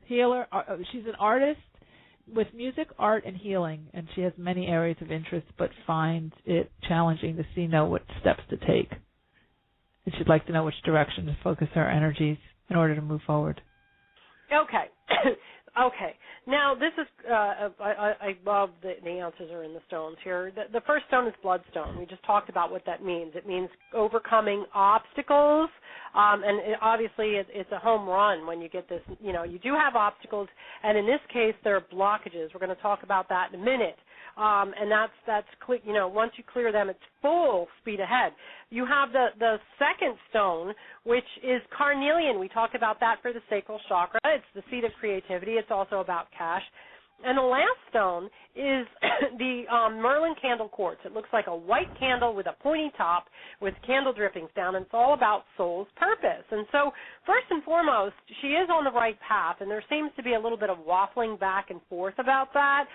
Healer. She's an artist with music, art, and healing, and she has many areas of interest, but finds it challenging to know what steps to take. And she'd like to know which direction to focus her energies in order to move forward. Okay. Okay. Now, this is, I love the answers are in the stones here. The first stone is bloodstone. We just talked about what that means. It means overcoming obstacles, and obviously it's a home run when you get this, you do have obstacles, and in this case, there are blockages. We're going to talk about that in a minute. And that's once you clear them, it's full speed ahead. You have the second stone, which is carnelian. We talked about that for the sacral chakra. It's the seat of creativity. It's also about cash. And the last stone is the Merlin candle quartz. It looks like a white candle with a pointy top with candle drippings down, and it's all about soul's purpose. And so first and foremost, she is on the right path, and there seems to be a little bit of waffling back and forth about that.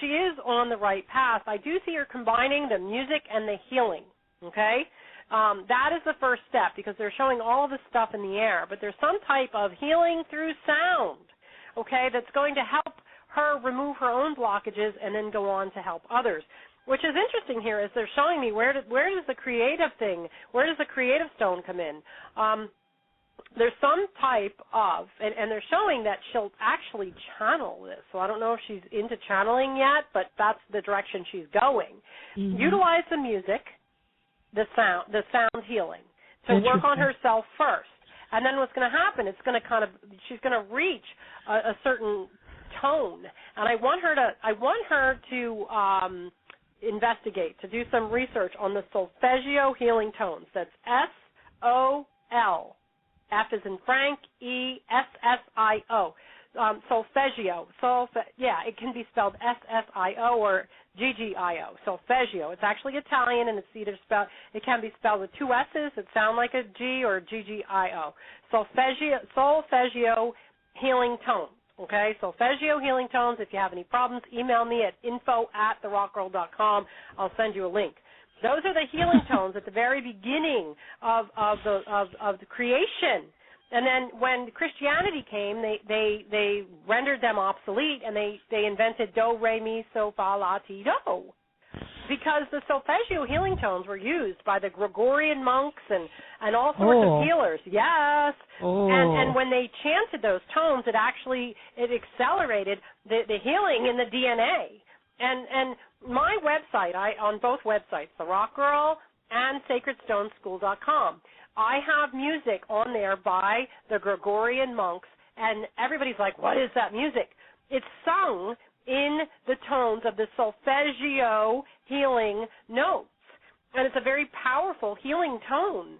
She is on the right path. I do see her combining the music and the healing, okay? That is the first step, because they're showing all this stuff in the air, but there's some type of healing through sound, okay, that's going to help her remove her own blockages and then go on to help others. Which is interesting here is they're showing me where does the creative stone come in? There's some type of, and they're showing that she'll actually channel this. So I don't know if she's into channeling yet, but that's the direction she's going. Mm-hmm. Utilize the music, the sound healing to work on herself first. And then what's going to happen, she's going to reach a certain tone. And I want her to investigate, to do some research on the solfeggio healing tones. That's S-O-L. F is in Frank, E-S-S-I-O. Solfeggio. It can be spelled S-S-I-O or G-G-I-O. Solfeggio. It's actually Italian, and it can be spelled with two S's that sound like a G, or G-G-I-O. Solfeggio healing tones. Okay, solfeggio healing tones. If you have any problems, email me at info@therockgirl.com. I'll send you a link. Those are the healing tones at the very beginning of the creation. And then when Christianity came, they rendered them obsolete, and they invented do, re, mi, so, fa, la, ti, do. Because the solfeggio healing tones were used by the Gregorian monks and all sorts of healers. Yes. Oh. And when they chanted those tones, it accelerated the healing in the DNA. And my website, on both websites, The Rock Girl and sacredstoneschool.com. I have music on there by the Gregorian monks, and everybody's like, what is that music? It's sung in the tones of the solfeggio healing notes, and it's a very powerful healing tone.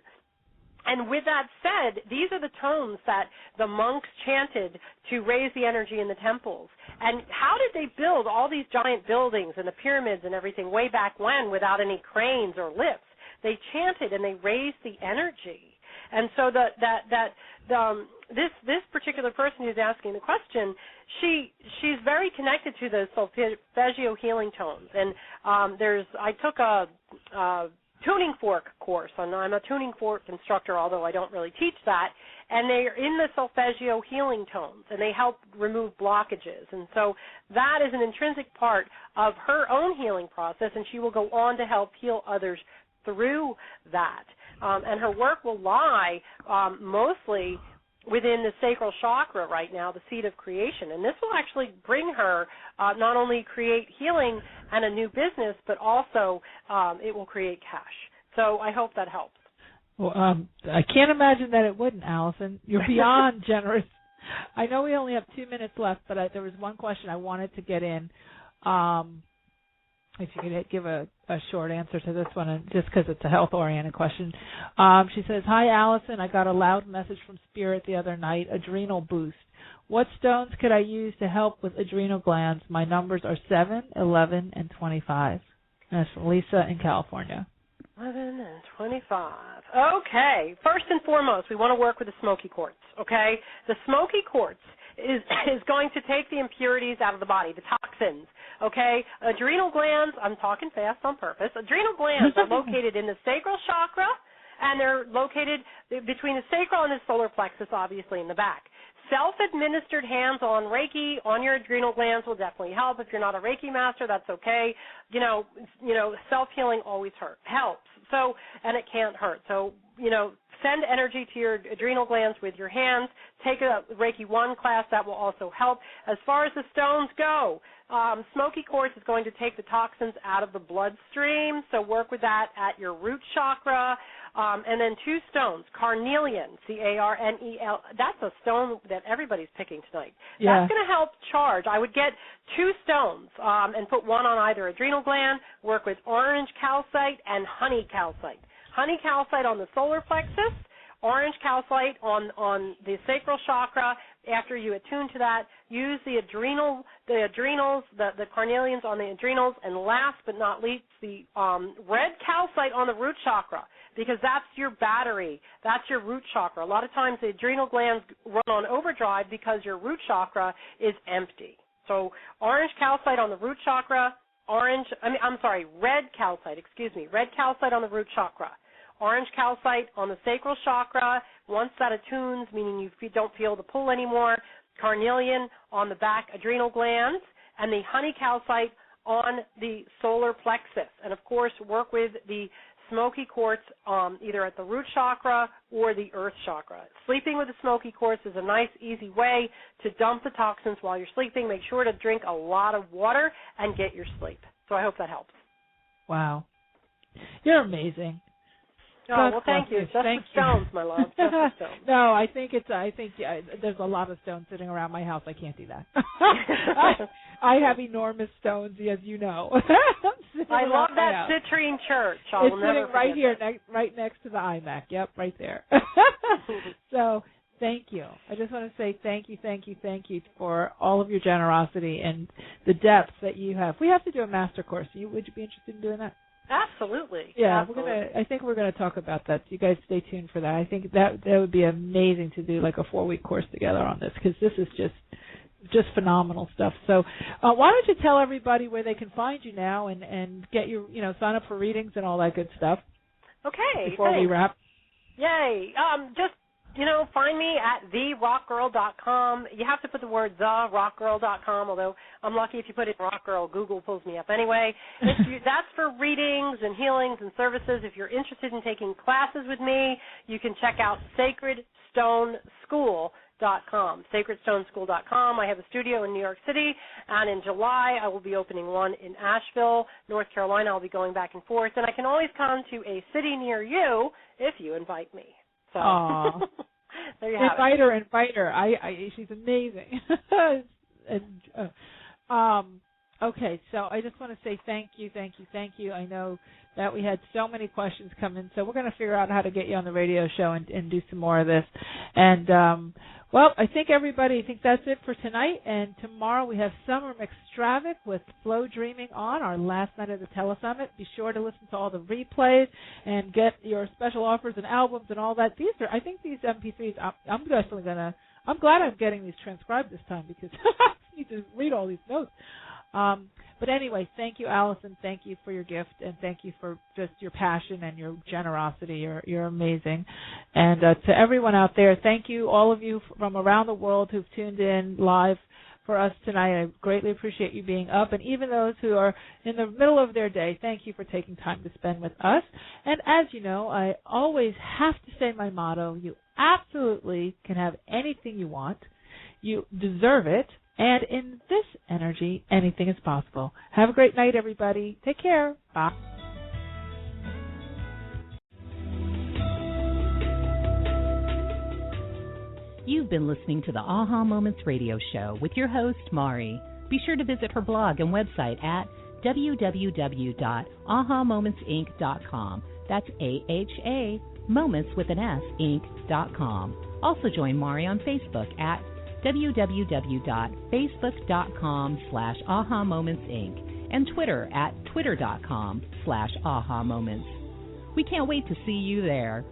And with that said, these are the tones that the monks chanted to raise the energy in the temples. And how did they build all these giant buildings and the pyramids and everything way back when without any cranes or lifts? They chanted and they raised the energy. And so this particular person who's asking the question, she's very connected to the solfeggio healing tones. And I took a tuning fork course, and I'm a tuning fork instructor, although I don't really teach that, and they're in the solfeggio healing tones, and they help remove blockages. And so that is an intrinsic part of her own healing process, and she will go on to help heal others through that. And her work will lie mostly within the sacral chakra right now, the seat of creation. And this will actually bring her not only create healing and a new business, but also it will create cash. So I hope that helps. Well, I can't imagine that it wouldn't, Allison. You're beyond generous. I know we only have 2 minutes left, but there was one question I wanted to get in. If you could give a short answer to this one, and just because it's a health-oriented question. She says, hi, Allison. I got a loud message from Spirit the other night, adrenal boost. What stones could I use to help with adrenal glands? My numbers are 7, 11, and 25. And that's Lisa in California. 11 and 25. Okay. First and foremost, we want to work with the smoky quartz, okay? The smoky quartz is going to take the impurities out of the body, the toxins, okay? Adrenal glands, I'm talking fast on purpose. Adrenal glands are located in the sacral chakra, and they're located between the sacral and the solar plexus, obviously, in the back. Self-administered hands-on Reiki on your adrenal glands will definitely help. If you're not a Reiki master, that's okay. You know, self-healing always helps. So, and it can't hurt. So, send energy to your adrenal glands with your hands. Take a Reiki 1 class. That will also help. As far as the stones go, smoky quartz is going to take the toxins out of the bloodstream, so work with that at your root chakra. And then 2 stones, carnelian, C-A-R-N-E-L. That's a stone that everybody's picking tonight. Yeah. That's going to help charge. I would get 2 stones and put one on either adrenal gland, work with orange calcite and honey calcite. Honey calcite on the solar plexus, orange calcite on the sacral chakra. After you attune to that, use the adrenals, the carnelians on the adrenals, and last but not least, the red calcite on the root chakra, because that's your battery. That's your root chakra. A lot of times the adrenal glands run on overdrive because your root chakra is empty. So orange calcite on the root chakra, red calcite on the root chakra. Orange calcite on the sacral chakra. Once that attunes, meaning you don't feel the pull anymore, carnelian on the back adrenal glands, and the honey calcite on the solar plexus. And, of course, work with the smoky quartz either at the root chakra or the earth chakra. Sleeping with the smoky quartz is a nice, easy way to dump the toxins while you're sleeping. Make sure to drink a lot of water and get your sleep. So I hope that helps. Wow. You're amazing. Oh, well, thank you. Just the stones, my love. Just the stones. No, I think there's a lot of stones sitting around my house. I can't do that. I have enormous stones, as you know. I love that citrine church. It's sitting right here, right next to the iMac. Yep, right there. So thank you. I just want to say thank you for all of your generosity and the depth that you have. We have to do a master course. Would you be interested in doing that? Absolutely. Yeah, absolutely. I think we're going to talk about that. You guys stay tuned for that. I think that would be amazing to do like a 4-week course together on this, because this is just phenomenal stuff. So why don't you tell everybody where they can find you now and get your, sign up for readings and all that good stuff. Okay. Before we wrap. Yay. Just, find me at therockgirl.com. You have to put the word therockgirl.com, although I'm lucky if you put it in Rock Girl, Google pulls me up anyway. That's for readings and healings and services. If you're interested in taking classes with me, you can check out Sacred Stone School sacredstoneschool.com. I have a studio in New York City, and in July I will be opening one in Asheville, North Carolina. I'll be going back and forth, and I can always come to a city near you if you invite me. So there you have it. Invite her. She's amazing. Okay, so I just want to say thank you. I know that we had so many questions come in, so we're going to figure out how to get you on the radio show and do some more of this. And, I think that's it for tonight. And tomorrow we have Summer McStravick with Flow Dreaming on, our last night of the Telesummit. Be sure to listen to all the replays and get your special offers and albums and all that. I think these MP3s, I'm glad I'm getting these transcribed this time because I need to read all these notes. But anyway, thank you, Allison. Thank you for your gift, and thank you for just your passion and your generosity. You're amazing. And to everyone out there, thank you, all of you from around the world who've tuned in live for us tonight. I greatly appreciate you being up. And even those who are in the middle of their day, thank you for taking time to spend with us. And as you know, I always have to say my motto, you absolutely can have anything you want. You deserve it. And in this energy, anything is possible. Have a great night, everybody. Take care. Bye. You've been listening to the Aha Moments radio show with your host, Mari. Be sure to visit her blog and website at www.ahamomentsinc.com. That's AHA, moments with an S, inc.com. Also join Mari on Facebook at www.facebook.com/ahamomentsinc and Twitter at twitter.com/ahamoments. We can't wait to see you there.